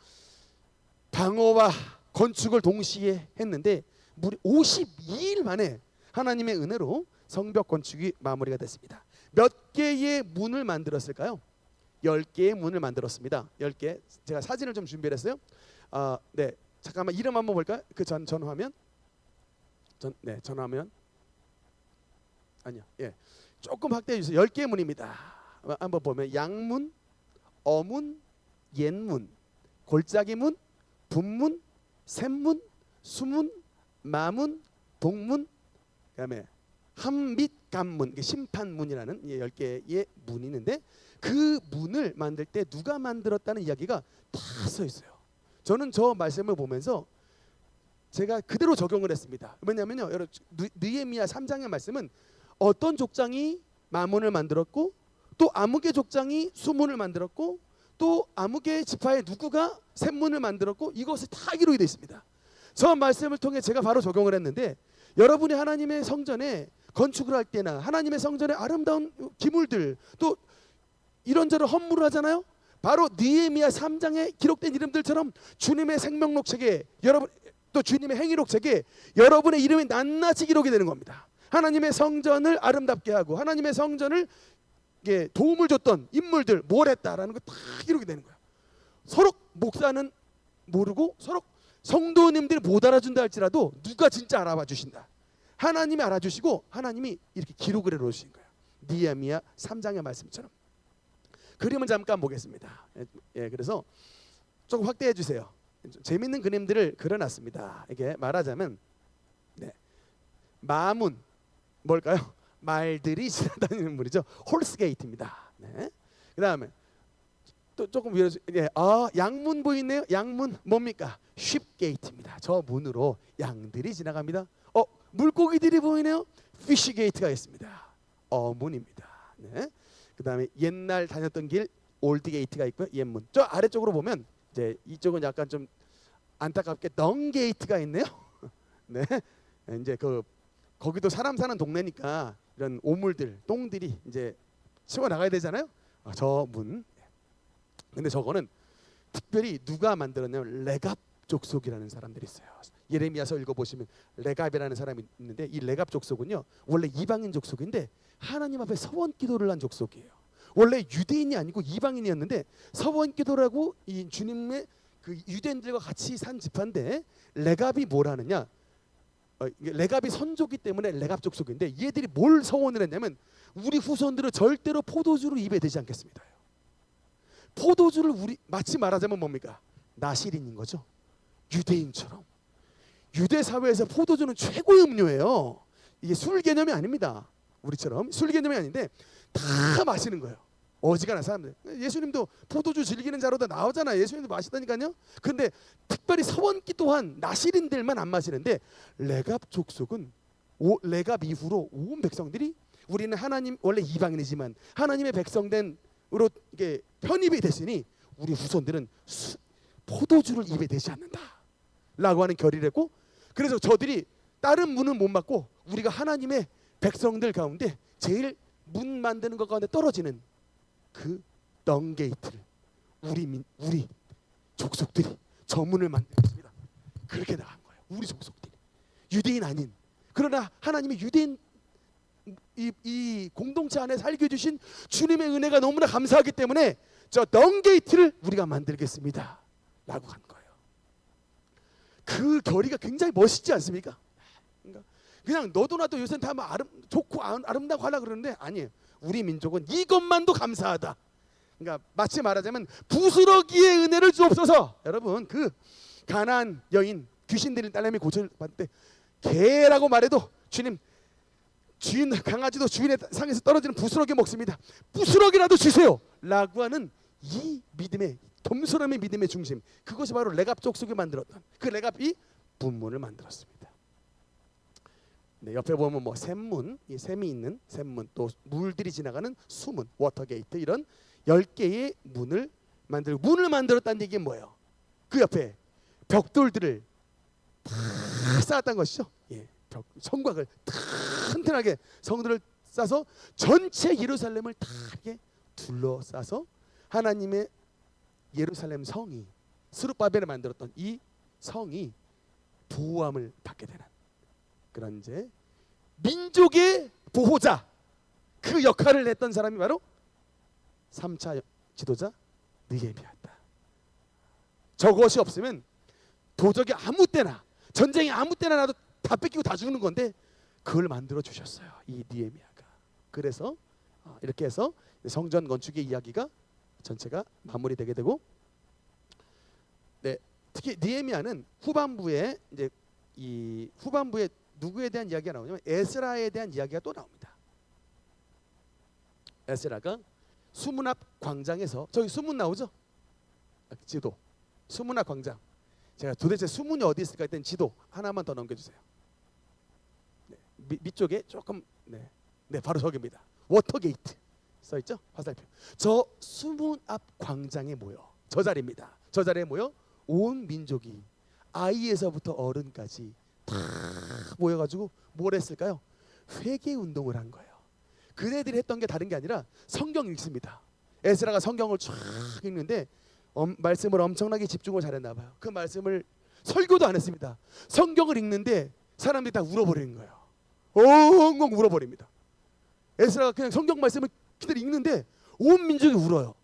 방어와 건축을 동시에 했는데 무려 52일 만에 하나님의 은혜로 성벽 건축이 마무리가 됐습니다. 몇 개의 문을 만들었을까요? 10개의 문을 만들었습니다. 10개. 제가 사진을 좀 준비했어요. 네, 잠깐만 이름 한번 볼까요? 전 화면. 전화면. 아니요. 예. 조금 확대해 주세요. 10개의 문입니다. 한번 보면 양문, 어문, 옛문, 골짜기문, 분문, 샘문, 수문, 마문, 동문, 그다음에 함 및 간문, 심판문이라는 10개의 문이 있는데 그 문을 만들 때 누가 만들었다는 이야기가 다 써 있어요. 저는 저 말씀을 보면서 제가 그대로 적용을 했습니다. 왜냐면요, 여러분 느헤미야 3장의 말씀은 어떤 족장이 마문을 만들었고, 또 아무개 족장이 수문을 만들었고, 또 아무개 지파의 누구가 샘문을 만들었고, 이것이 다 기록이 되어 있습니다. 저 말씀을 통해 제가 바로 적용을 했는데, 여러분이 하나님의 성전에 건축을 할 때나 하나님의 성전에 아름다운 기물들, 또 이런저런 헌물을 하잖아요. 바로 느헤미야 3장에 기록된 이름들처럼 주님의 생명록 책에, 여러분 또 주님의 행위록 책에 여러분의 이름이 낱낱이 기록이 되는 겁니다. 하나님의 성전을 아름답게 하고 하나님의 성전을 도움을 줬던 인물들 뭘 했다라는 거 다 기록이 되는 거예요. 서로 목사는 모르고 서로 성도님들이 못 알아준다 할지라도 누가 진짜 알아봐 주신다. 하나님이 알아주시고 하나님이 이렇게 기록을 해놓으신 거예요. 느헤미야 3장의 말씀처럼. 그림을 잠깐 보겠습니다. 그래서 조금 확대해 주세요. 재밌는 그림들을 그려놨습니다. 이게 말하자면 마문 뭘까요? 말들이 지나다니는 문이죠. 홀스 게이트입니다. 그 다음에 또 조금 위로 양문 보이네요. 양문 뭡니까? 쉽 게이트입니다. 저 문으로 양들이 지나갑니다. 물고기들이 보이네요. 피쉬 게이트가 있습니다. 문입니다. 그 다음에 옛날 다녔던 길 올드 게이트가 있고요. 옛문. 저 아래쪽으로 보면 이제 이쪽은 약간 좀 안타깝게 덩 게이트가 있네요. 네, 이제 거기도 사람 사는 동네니까 이런 오물들, 똥들이 이제 치워 나가야 되잖아요. 저 문. 근데 저거는 특별히 누가 만들었냐면 레갑 족속이라는 사람들이 있어요. 예레미야서 읽어보시면 레갑이라는 사람이 있는데, 이 레갑 족속은요 원래 이방인 족속인데 하나님 앞에 서원 기도를 한 족속이에요. 원래 유대인이 아니고 이방인이었는데 서원 기도라고 이 주님의 그 유대인들과 같이 산 집안데, 레갑이 뭘 하느냐, 레갑이 선조기 때문에 레갑 족속인데 얘들이 뭘 서원을 했냐면 우리 후손들은 절대로 포도주를 입에 대지 않겠습니다. 포도주를 마치 말하자면 뭡니까? 나시린인 거죠. 유대인처럼 유대 사회에서 포도주는 최고의 음료예요. 이게 술 개념이 아닙니다. 우리처럼 술 개념이 아닌데 다 마시는 거예요. 어지간한 사람들. 예수님도 포도주 즐기는 자로 다 나오잖아요. 예수님도 마시다니까요. 근데 특별히 서원기 또한 나시린들만 안 마시는데 레갑 족속은 레갑 이후로 온 백성들이 우리는 하나님 원래 이방인이지만 하나님의 백성된으로 이게 편입이 됐으니 우리 후손들은 포도주를 입에 대지 않는다라고 하는 결의를 했고, 그래서 저들이 다른 문은 못 막고 우리가 하나님의 백성들 가운데 제일 문 만드는 것 가운데 떨어지는 그 덩게이트를 우리 족속들이 저 문을 만들었습니다. 그렇게 나간 거예요. 우리 족속들이 유대인 아닌, 그러나 하나님이 유대인 이 공동체 안에 살게 해주신 주님의 은혜가 너무나 감사하기 때문에 저 덩게이트를 우리가 만들겠습니다 라고 한 거예요. 그 결의가 굉장히 멋있지 않습니까? 그냥 너도 나도 요새는 다 좋고 아름다고 하려고 그러는데 아니에요. 우리 민족은 이것만도 감사하다. 그러니까 마치 말하자면 부스러기의 은혜를 주옵소서. 여러분, 그 가나안 여인 귀신 들린 딸내미 고쳐받을 때 개라고 말해도 주님, 주인 강아지도 주인의 상에서 떨어지는 부스러기 먹습니다. 부스러기라도 주세요 라고 하는 이 믿음의 겸손함의 믿음의 중심, 그것이 바로 레갑 족속이 만들었던 그 레갑이 분문을 만들었습니다. 네, 옆에 보면 뭐 샘문, 이 샘이 있는 샘문, 또 물들이 지나가는 수문, 워터게이트, 이런 10개의 문을 만들었다는 얘기는 뭐예요? 그 옆에 벽돌들을 다 쌓았다는 것이죠. 예, 성곽을 튼튼하게 성들을 쌓아서 전체 예루살렘을 다 이렇게 둘러싸서 하나님의 예루살렘 성이, 스룹바벨을 만들었던 이 성이 보호함을 받게 되는 그런 이제 민족의 보호자, 그 역할을 했던 사람이 바로 3차 지도자 느헤미야다. 저것이 없으면 도적이 아무 때나, 전쟁이 아무 때나 나도 다 뺏기고 다 죽는 건데 그걸 만들어 주셨어요, 이 느헤미야가. 그래서 이렇게 해서 성전 건축의 이야기가 전체가 마무리되게 되고, 네, 특히 느헤미야는 후반부에 이제 이 후반부에 누구에 대한 이야기가 나오냐면 에스라에 대한 이야기가 또 나옵니다. 에스라가 수문 앞 광장에서, 저기 수문 나오죠? 지도, 수문 앞 광장. 제가 도대체 수문이 어디 있을까 했더니 지도 하나만 더 넘겨주세요. 네, 밑쪽에 조금, 네, 바로 저기입니다. 워터게이트 써있죠? 화살표. 저 수문 앞 광장에 모여, 저 자리입니다. 저 자리에 모여 온 민족이 아이에서부터 어른까지 다 모여가지고 뭘 했을까요? 회개 운동을 한 거예요. 그네들이 했던 게 다른 게 아니라 성경 읽습니다. 에스라가 성경을 쫙 읽는데 말씀을 엄청나게 집중을 잘했나 봐요. 그 말씀을 설교도 안 했습니다. 성경을 읽는데 사람들이 다 울어버리는 거예요. 엉엉 울어버립니다. 에스라가 그냥 성경 말씀을 그대로 읽는데 온 민족이 울어요.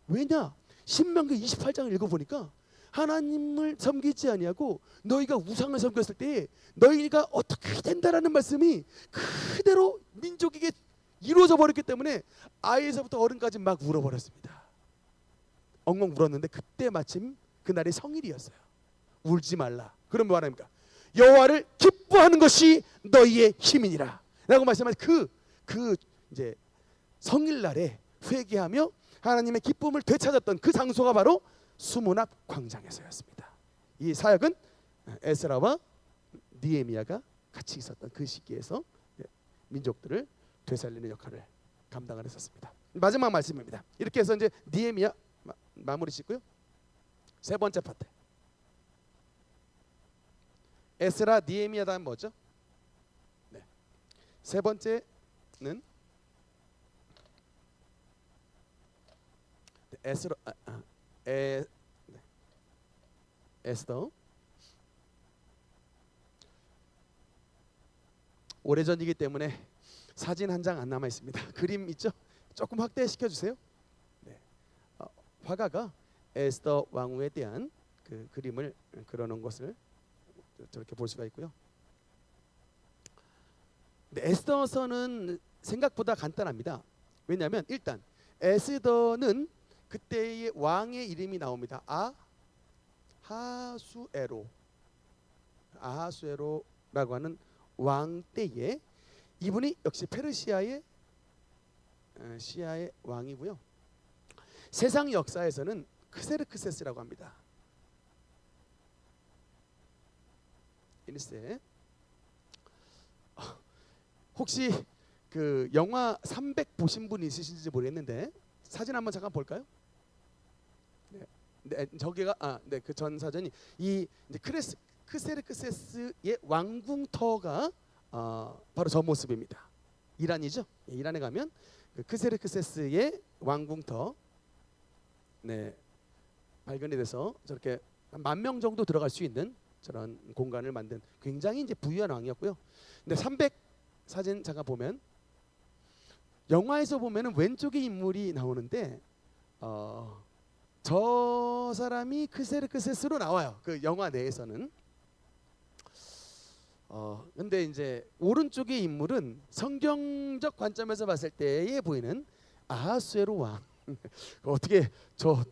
왜냐? 신명기 28장을 읽어보니까 하나님을 섬기지 아니하고 너희가 우상을 섬겼을 때 너희가 어떻게 된다라는 말씀이 그대로 민족에게 이루어져 버렸기 때문에 아이에서부터 어른까지 막 울어버렸습니다. 엉엉 울었는데 그때 마침 그날이 성일이었어요. 울지 말라. 그럼 뭐 하나입니까? 여호와를 기뻐하는 것이 너희의 힘이니라 라고 말씀하신 그 이제 성일날에 회개하며 하나님의 기쁨을 되찾았던 그 장소가 바로 수문 앞 광장에서였습니다. 이 사역은 에스라와 느헤미야가 같이 있었던 그 시기에서 민족들을 되살리는 역할을 감당을 했었습니다. 마지막 말씀입니다. 이렇게 해서 이제 느헤미야 마무리 짓고요. 세 번째 파트. 에스라, 느헤미야 다음 뭐죠? 네. 세 번째는 에스라, 에스더. 오래전이기 때문에 사진 한 장 안 남아 있습니다. 그림 있죠? 조금 확대시켜 주세요. 네. 화가가 에스더 왕후에 대한 그 그림을 그려놓은 것을 저렇게 볼 수가 있고요. 에스더서는 생각보다 간단합니다. 왜냐하면 일단 에스더는 그때의 왕의 이름이 나옵니다. 하수에로. 아하수에로라고 하는 왕 때에 이분이 역시 페르시아의 시아의 왕이고요. 세상 역사에서는 크세르크세스라고 합니다. 1세. 혹시 그 영화 300 보신 분 있으신지 모르겠는데 사진 한번 잠깐 볼까요? 네, 저기가 그 전 사전이 이 이제 크세르크세스의 왕궁터가 바로 저 모습입니다. 이란이죠. 예, 이란에 가면 그 크세르크세스의 왕궁터 발견이 돼서 저렇게 10,000명 정도 들어갈 수 있는 저런 공간을 만든 굉장히 이제 부유한 왕이었고요. 근데 300 사진 잠깐 보면 영화에서 보면은 왼쪽에 인물이 나오는데 저 사람이 크세르크세스로 나와요. 그 영화 내에서는. 근데 이제 오른쪽의 인물은 성경적 관점에서 봤을 때에 보이는 아하수에로 왕. 어떻게 저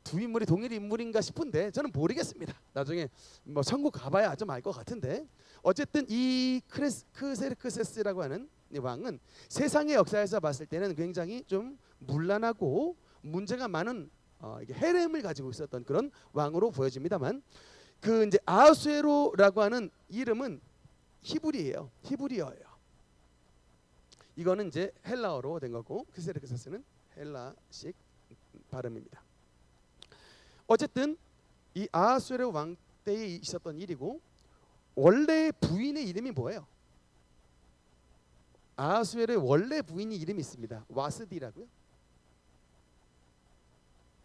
두 인물이 동일 인물인가 싶은데 저는 모르겠습니다. 나중에 뭐 천국 가봐야 좀 알 것 같은데 어쨌든 이 크세르크세스라고 하는 이 왕은 세상의 역사에서 봤을 때는 굉장히 좀 문란하고 문제가 많은 이게 헤렘을 가지고 있었던 그런 왕으로 보여집니다만 그 이제 아하수에로라고 하는 이름은 히브리예요. 히브리어예요. 이거는 이제 헬라어로 된 거고 크세르크세스는 헬라식 발음입니다. 어쨌든 이 아하수에로 왕 때에 있었던 일이고 원래 부인의 이름이 뭐예요? 아하수에로의 원래 부인이 이름이 있습니다. 와스디라고요.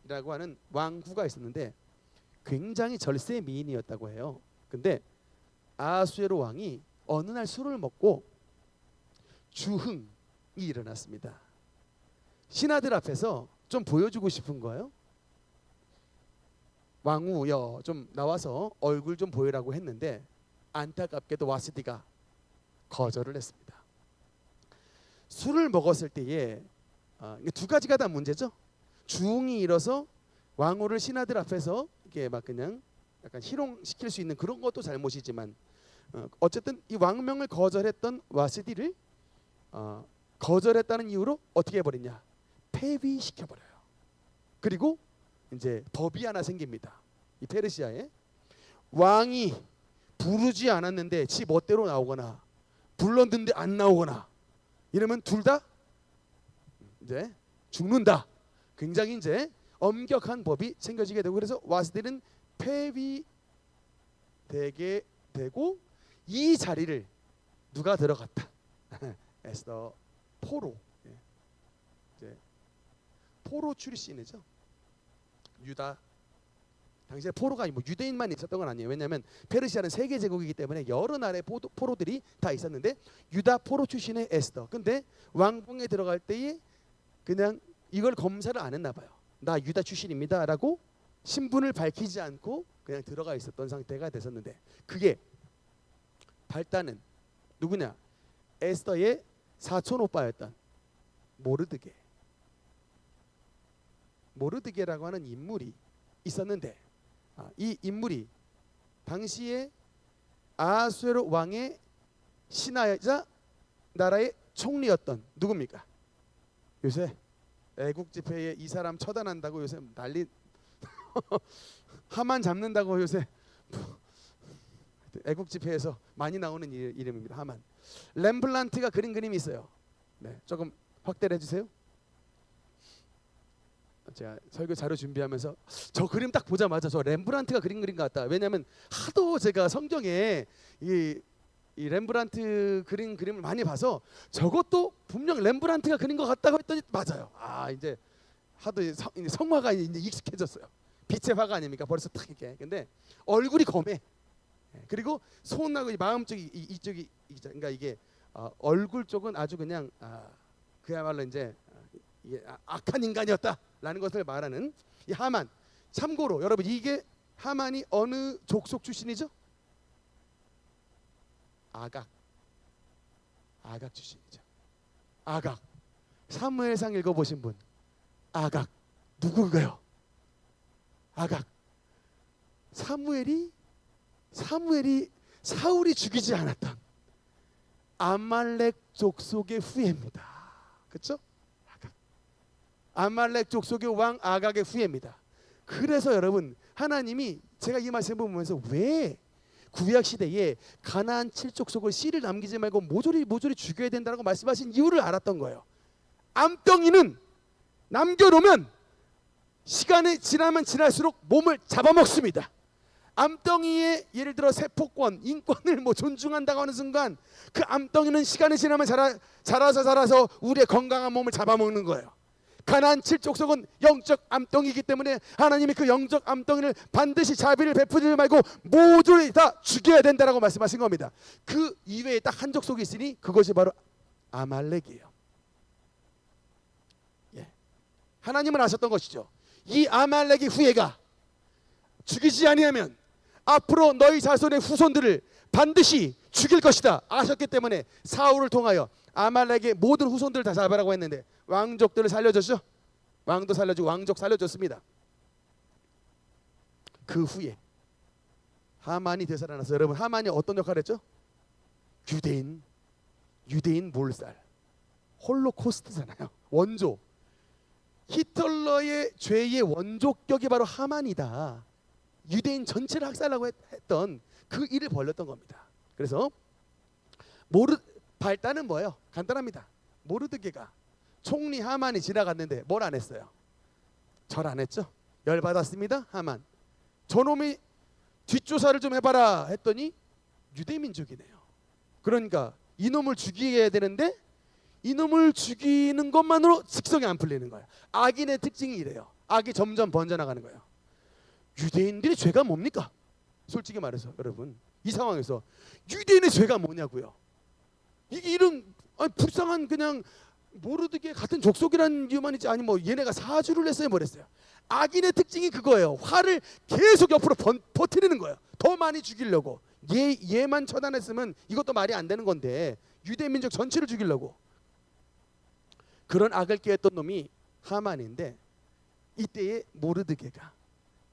라고 하는 왕후가 있었는데 굉장히 절세 미인이었다고 해요. 근데 아하수에로 왕이 어느 날 술을 먹고 주흥이 일어났습니다. 신하들 앞에서 좀 보여주고 싶은 거예요. 왕후여 좀 나와서 얼굴 좀 보이라고 했는데 안타깝게도 와스디가 거절을 했습니다. 술을 먹었을 때에 두 가지가 다 문제죠. 주흥이 일어서 왕후를 신하들 앞에서 이게 막 그냥 약간 희롱시킬 수 있는 그런 것도 잘못이지만 어쨌든 이 왕명을 거절했던 와스디를 거절했다는 이유로 어떻게 해버리냐? 폐위시켜버려요. 그리고 이제 법이 하나 생깁니다. 이 페르시아에 왕이 부르지 않았는데 지 멋대로 나오거나 불렀는데 안 나오거나 이러면 둘 다 이제 죽는다. 굉장히 이제 엄격한 법이 생겨지게 되고 그래서 와스디는 폐위되게 되고 이 자리를 누가 들어갔다? 에스더 포로. 이제 포로 출신이죠. 유다. 당시에 포로가 뭐 유대인만 있었던 건 아니에요. 왜냐하면 페르시아는 세계 제국이기 때문에 여러 나라의 포로들이 다 있었는데 유다 포로 출신의 에스더. 근데 왕궁에 들어갈 때에 그냥 이걸 검사를 안 했나 봐요. 나 유다 출신입니다라고 신분을 밝히지 않고 그냥 들어가 있었던 상태가 됐었는데 그게 발단은 누구냐? 에스더의 사촌 오빠였던 모르드게라고 하는 인물이 있었는데 이 인물이 당시에 아하수에로 왕의 신하이자 나라의 총리였던 누굽니까? 요새 애국 집회에 이 사람 처단한다고 요새 난리 하만 잡는다고 요새 애국 집회에서 많이 나오는 이름입니다. 하만. 렘블란트가 그린 그림이 있어요. 네, 조금 확대를 해주세요. 제가 설교 자료 준비하면서 저 그림 딱 보자마자 저 렘브란트가 그린 그림 같다. 왜냐하면 하도 제가 성경에 이 렘브란트 그린 그림을 많이 봐서 저것도 분명 렘브란트가 그린 것 같다고 했더니 맞아요. 이제 하도 성화가 이제 익숙해졌어요. 빛의 화가 아닙니까? 벌써 딱 이렇게. 근데 얼굴이 검해. 그리고 손하고 마음 쪽이 이쪽이 그러니까 이게 얼굴 쪽은 아주 그냥 그야말로 이제 이게 악한 인간이었다라는 것을 말하는 이 하만. 참고로 여러분 이게 하만이 어느 족속 출신이죠? 아각 출신이죠. 아각. 사무엘상 읽어보신 분. 아각 누구인가요? 아각. 사무엘이 사울이 죽이지 않았던 아말렉 족속의 후예입니다. 그렇죠? 아말렉 족속의 왕 아각의 후예입니다. 그래서 여러분 하나님이 제가 이 말씀을 보면서 왜 구약 시대에 가나안 7족속을 씨를 남기지 말고 모조리 죽여야 된다고 말씀하신 이유를 알았던 거예요. 암덩이는 남겨놓으면 시간이 지나면 지날수록 몸을 잡아먹습니다. 암덩이에 예를 들어 세포권, 인권을 존중한다고 하는 순간 그 암덩이는 시간이 지나면 자라서 우리의 건강한 몸을 잡아먹는 거예요. 가나안 7족속은 영적 암덩이기 때문에 하나님이 그 영적 암덩이를 반드시 자비를 베푸지 말고 모조리 다 죽여야 된다라고 말씀하신 겁니다. 그 이외에 딱 한 족속이 있으니 그것이 바로 아말렉이에요. 예. 하나님은 아셨던 것이죠. 이 아말렉의 후예가 죽이지 아니하면 앞으로 너희 자손의 후손들을 반드시 죽일 것이다 아셨기 때문에 사울을 통하여 아말렉의 모든 후손들을 다 잡으라고 했는데 왕족들을 살려줬죠. 왕도 살려주고 왕족 살려줬습니다. 그 후에 하만이 되살아나서 여러분 하만이 어떤 역할을 했죠? 유대인 몰살 홀로코스트잖아요. 원조 히틀러의 죄의 원조격이 바로 하만이다. 유대인 전체를 학살하고 했던 그 일을 벌였던 겁니다. 그래서 발단은 뭐예요? 간단합니다. 모르드게가 총리 하만이 지나갔는데 뭘 안 했어요? 절 안 했죠? 열받았습니다. 하만 저놈이 뒷조사를 좀 해봐라 했더니 유대민족이네요. 그러니까 이놈을 죽여야 되는데 이놈을 죽이는 것만으로 직성이 안 풀리는 거예요. 악인의 특징이 이래요. 악이 점점 번져나가는 거예요. 유대인들의 죄가 뭡니까? 솔직히 말해서 여러분 이 상황에서 유대인의 죄가 뭐냐고요? 이게 이런 불쌍한 그냥 모르드게 같은 족속이라는 이유만 있지 아니 얘네가 사주를 했어요 뭐랬어요? 악인의 특징이 그거예요. 화를 계속 옆으로 퍼뜨리는 거예요. 더 많이 죽이려고. 얘만 처단했으면 이것도 말이 안 되는 건데 유대 민족 전체를 죽이려고 그런 악을 깨했던 놈이 하만인데 이때에 모르드게가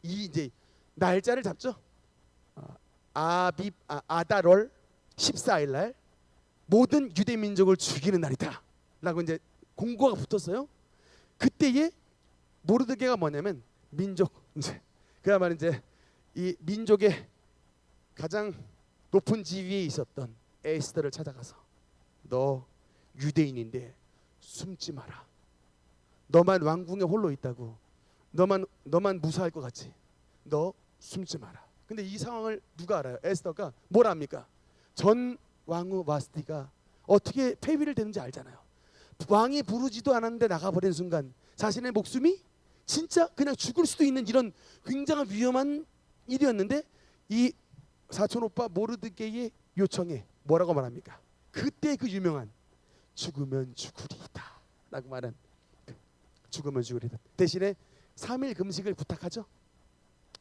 이제 날짜를 잡죠. 아달월 14일 날 모든 유대 민족을 죽이는 날이다 라고 이제 공고가 붙었어요. 그때에 모르드게가 뭐냐면 민족 이제 그야말로 이제 이 민족의 가장 높은 지위에 있었던 에스더를 찾아가서 너 유대인인데 숨지 마라. 너만 왕궁에 홀로 있다고 너만 무사할 것 같지. 너 숨지 마라. 근데 이 상황을 누가 알아요? 에스더가 뭘 압니까? 전 왕후 바스티가 어떻게 폐위를 되는지 알잖아요. 왕이 부르지도 않았는데 나가버린 순간 자신의 목숨이 진짜 그냥 죽을 수도 있는 이런 굉장히 위험한 일이었는데 이 사촌 오빠 모르드게의 요청에 뭐라고 말합니까? 그때 그 유명한 죽으면 죽으리이다 라고 말한 죽으면 죽으리이다. 대신에 3일 금식을 부탁하죠.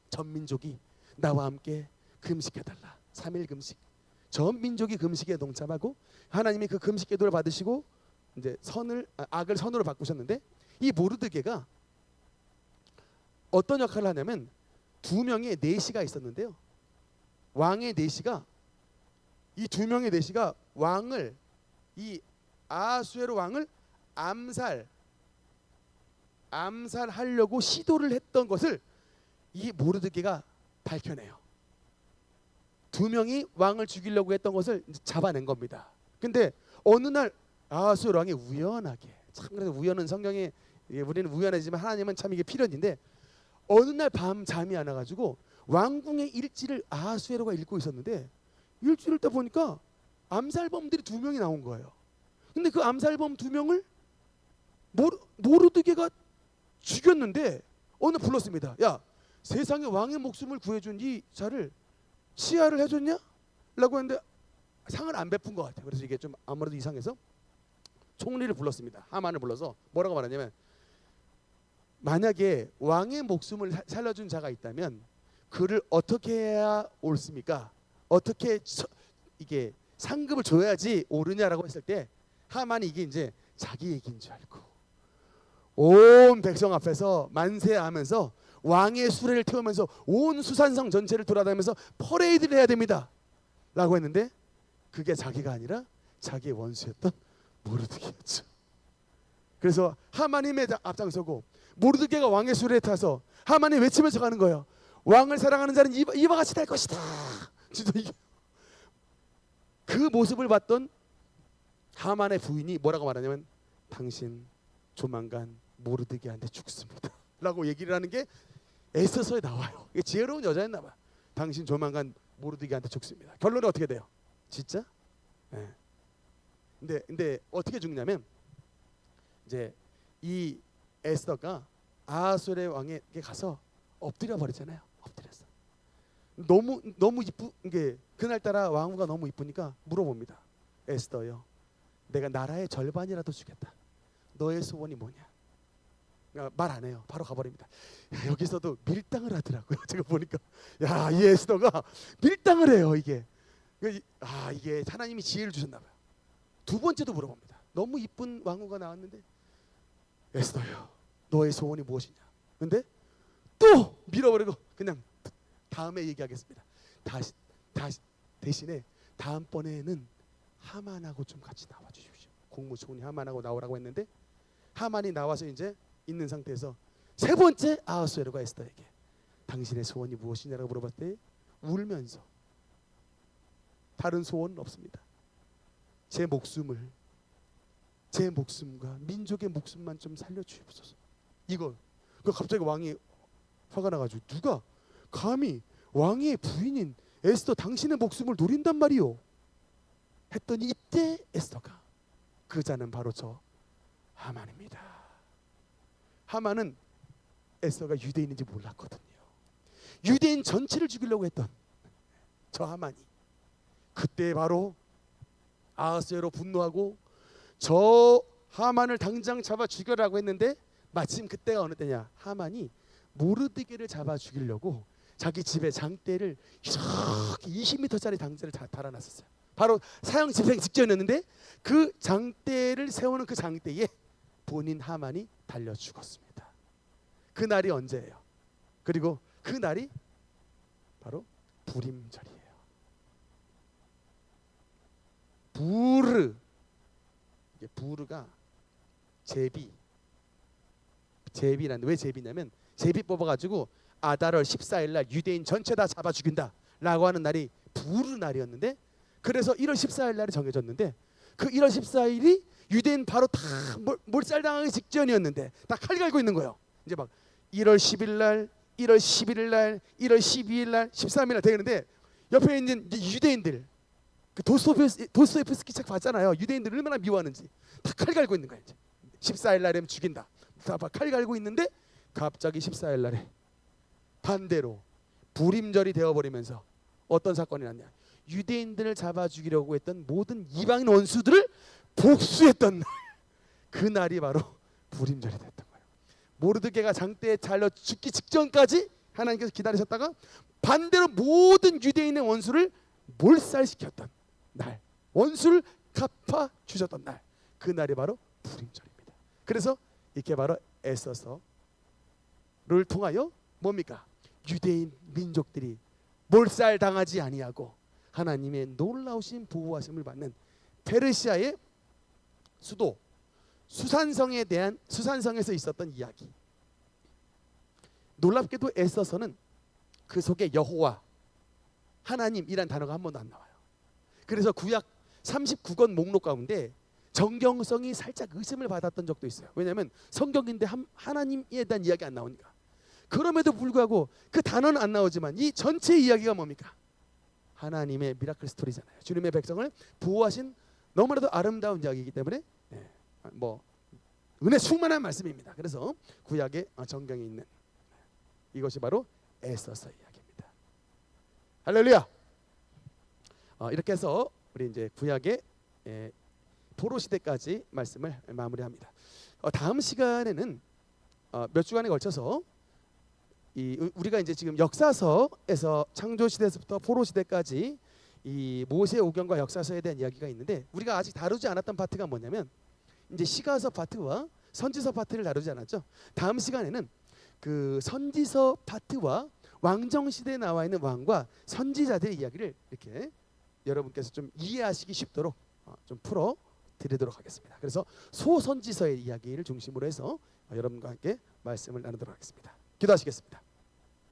전 민족이 나와 함께 금식해달라. 3일 금식. 전 민족이 금식에 동참하고 하나님이 그 금식 기도를 받으시고 이제 악을 선으로 바꾸셨는데 이 모르드게가 어떤 역할을 하냐면 두 명의 내시가 있었는데요. 왕의 내시가 이 두 명의 내시가 왕을 이 아하수에로 왕을 암살하려고 시도를 했던 것을 이 모르드게가 밝혀내요. 두 명이 왕을 죽이려고 했던 것을 잡아낸 겁니다. 근데 어느 날 아하수에로 왕이 우연하게 참 그래서 우연은 성경에 우리는 우연하지만 하나님은 참 이게 필연인데 어느 날 밤 잠이 안 와가지고 왕궁의 일지를 아하수에로가 읽고 있었는데 일지를 딱 보니까 암살범들이 두 명이 나온 거예요. 근데 그 암살범 두 명을 모르드게가 죽였는데 어느 불렀습니다. 야, 세상에 왕의 목숨을 구해준 이 자를 치하를 해줬냐? 라고 했는데 상을 안 베푼 것 같아요. 그래서 이게 좀 아무래도 이상해서 총리를 불렀습니다. 하만을 불러서 뭐라고 말하냐면 만약에 왕의 목숨을 살려준 자가 있다면 그를 어떻게 해야 옳습니까? 어떻게 이게 상급을 줘야지 옳으냐라고 했을 때 하만이 이게 이제 자기 얘기인 줄 알고 온 백성 앞에서 만세하면서 왕의 수레를 태우면서 온 수산성 전체를 돌아다니면서 퍼레이드를 해야 됩니다. 라고 했는데 그게 자기가 아니라 자기의 원수였던 모르드게였죠. 그래서 하만님의 앞장서고 모르드게가 왕의 수레에 타서 하만이 외치면서 가는 거예요. 왕을 사랑하는 자는 이와 같이 될 것이다. 진짜 이게 그 모습을 봤던 하만의 부인이 뭐라고 말하냐면 당신 조만간 모르드게한테 죽습니다 라고 얘기를 하는 게 에스더서에 나와요. 이게 지혜로운 여자였나 봐요. 당신 조만간 모르드게한테 죽습니다. 결론이 어떻게 돼요? 진짜? 네. 근데 어떻게 죽냐면 이제 이 에스더가 아하수엘의 왕에게 가서 엎드려 버리잖아요. 엎드렸어. 너무 이쁘 게 그날따라 왕후가 너무 이쁘니까 물어봅니다. 에스더요, 내가 나라의 절반이라도 주겠다. 너의 소원이 뭐냐? 말 안 해요. 바로 가버립니다. 야, 여기서도 밀당을 하더라고요. 제가 보니까 야, 이 에스더가 밀당을 해요. 이게 하나님이 지혜를 주셨나 봐요. 두 번째도 물어봅니다. 너무 이쁜 왕후가 나왔는데 에스더요, 너의 소원이 무엇이냐? 근데 또 밀어버리고 그냥 다음에 얘기하겠습니다. 다시 대신에 다음번에는 하만하고 좀 같이 나와 주십시오. 국무총리 하만하고 나오라고 했는데 하만이 나와서 이제 있는 상태에서 세 번째 아하수에로가 에스더에게 당신의 소원이 무엇이냐라고 물어봤을 때 울면서 다른 소원은 없습니다. 제 목숨과 민족의 목숨만 좀 살려주옵소서. 그 갑자기 왕이 화가 나가지고 누가 감히 왕의 부인인 에스더 당신의 목숨을 노린단 말이오 했더니 이때 에스더가 그 자는 바로 저 하만입니다. 하만은 에스더가 유대인인지 몰랐거든요. 유대인 전체를 죽이려고 했던 저 하만이 그때 바로 아하수에로 분노하고 저 하만을 당장 잡아 죽여라고 했는데 마침 그때가 어느 때냐? 하만이 모르드게를 잡아 죽이려고 자기 집에 장대를 이렇게 20m짜리 장대를 달아놨었어요. 바로 사형 집행 직전이었는데 그 장대를 세우는 그 장대에 본인 하만이 달려 죽었습니다. 그 날이 언제예요? 그리고 그 날이 바로 불임절이에요. 이게 부르가 제비라는데 왜 제비냐면 제비 뽑아가지고 아달월 14일 날 유대인 전체 다 잡아 죽인다 라고 하는 날이 부르 날이었는데 그래서 1월 14일 날이 정해졌는데 그 1월 14일이 유대인 바로 다 몰살당하기 직전이었는데 다 칼 갈고 있는 거예요. 이제 막 1월 10일 날, 1월 11일 날, 1월 12일 날, 13일 날 되는데 옆에 있는 유대인들 그 도스토옙스키 책 봤잖아요. 유대인들 얼마나 미워하는지 다 칼 갈고 있는 거예요. 이제 14일 날이면 죽인다. 다 칼 갈고 있는데 갑자기 14일 날에 반대로 불임절이 되어버리면서 어떤 사건이 났냐? 유대인들을 잡아 죽이려고 했던 모든 이방인 원수들을 복수했던 날, 그 날이 바로 불임절이 됐던 거예요. 모르드게가 장대에 잘려 죽기 직전까지 하나님께서 기다리셨다가 반대로 모든 유대인의 원수를 몰살시켰던 날, 원수를 갚아 주셨던 날, 그 날이 바로 불임절입니다. 그래서 이렇게 바로 에스더서를 통하여 뭡니까? 유대인 민족들이 몰살당하지 아니하고 하나님의 놀라우신 보호하심을 받는 페르시아의 수도 수산성에서 있었던 이야기. 놀랍게도 에스더서는 그 속에 여호와 하나님이란 단어가 한 번도 안 나와요. 그래서 구약 39권 목록 가운데 정경성이 살짝 의심을 받았던 적도 있어요. 왜냐하면 성경인데 하나님에 대한 이야기 안 나오니까. 그럼에도 불구하고 그 단어는 안 나오지만 이 전체 이야기가 뭡니까? 하나님의 미라클 스토리잖아요. 주님의 백성을 보호하신 너무나도 아름다운 이야기이기 때문에 뭐 은혜 충만한 말씀입니다. 그래서 구약의 정경에 있는 이것이 바로 에스더서 이야기입니다. 할렐루야. 이렇게 해서 우리 이제 구약의 포로 시대까지 말씀을 마무리합니다. 다음 시간에는 몇 주간에 걸쳐서 우리가 이제 지금 역사서에서 창조 시대에서부터 포로 시대까지 이 모세 오경과 역사서에 대한 이야기가 있는데 우리가 아직 다루지 않았던 파트가 뭐냐면 이제 시가서 파트와 선지서 파트를 다루지 않았죠. 다음 시간에는 그 선지서 파트와 왕정 시대에 나와 있는 왕과 선지자들의 이야기를 이렇게 여러분께서 좀 이해하시기 쉽도록 좀 풀어 드리도록 하겠습니다. 그래서 소선지서의 이야기를 중심으로 해서 여러분과 함께 말씀을 나누도록 하겠습니다. 기도하시겠습니다.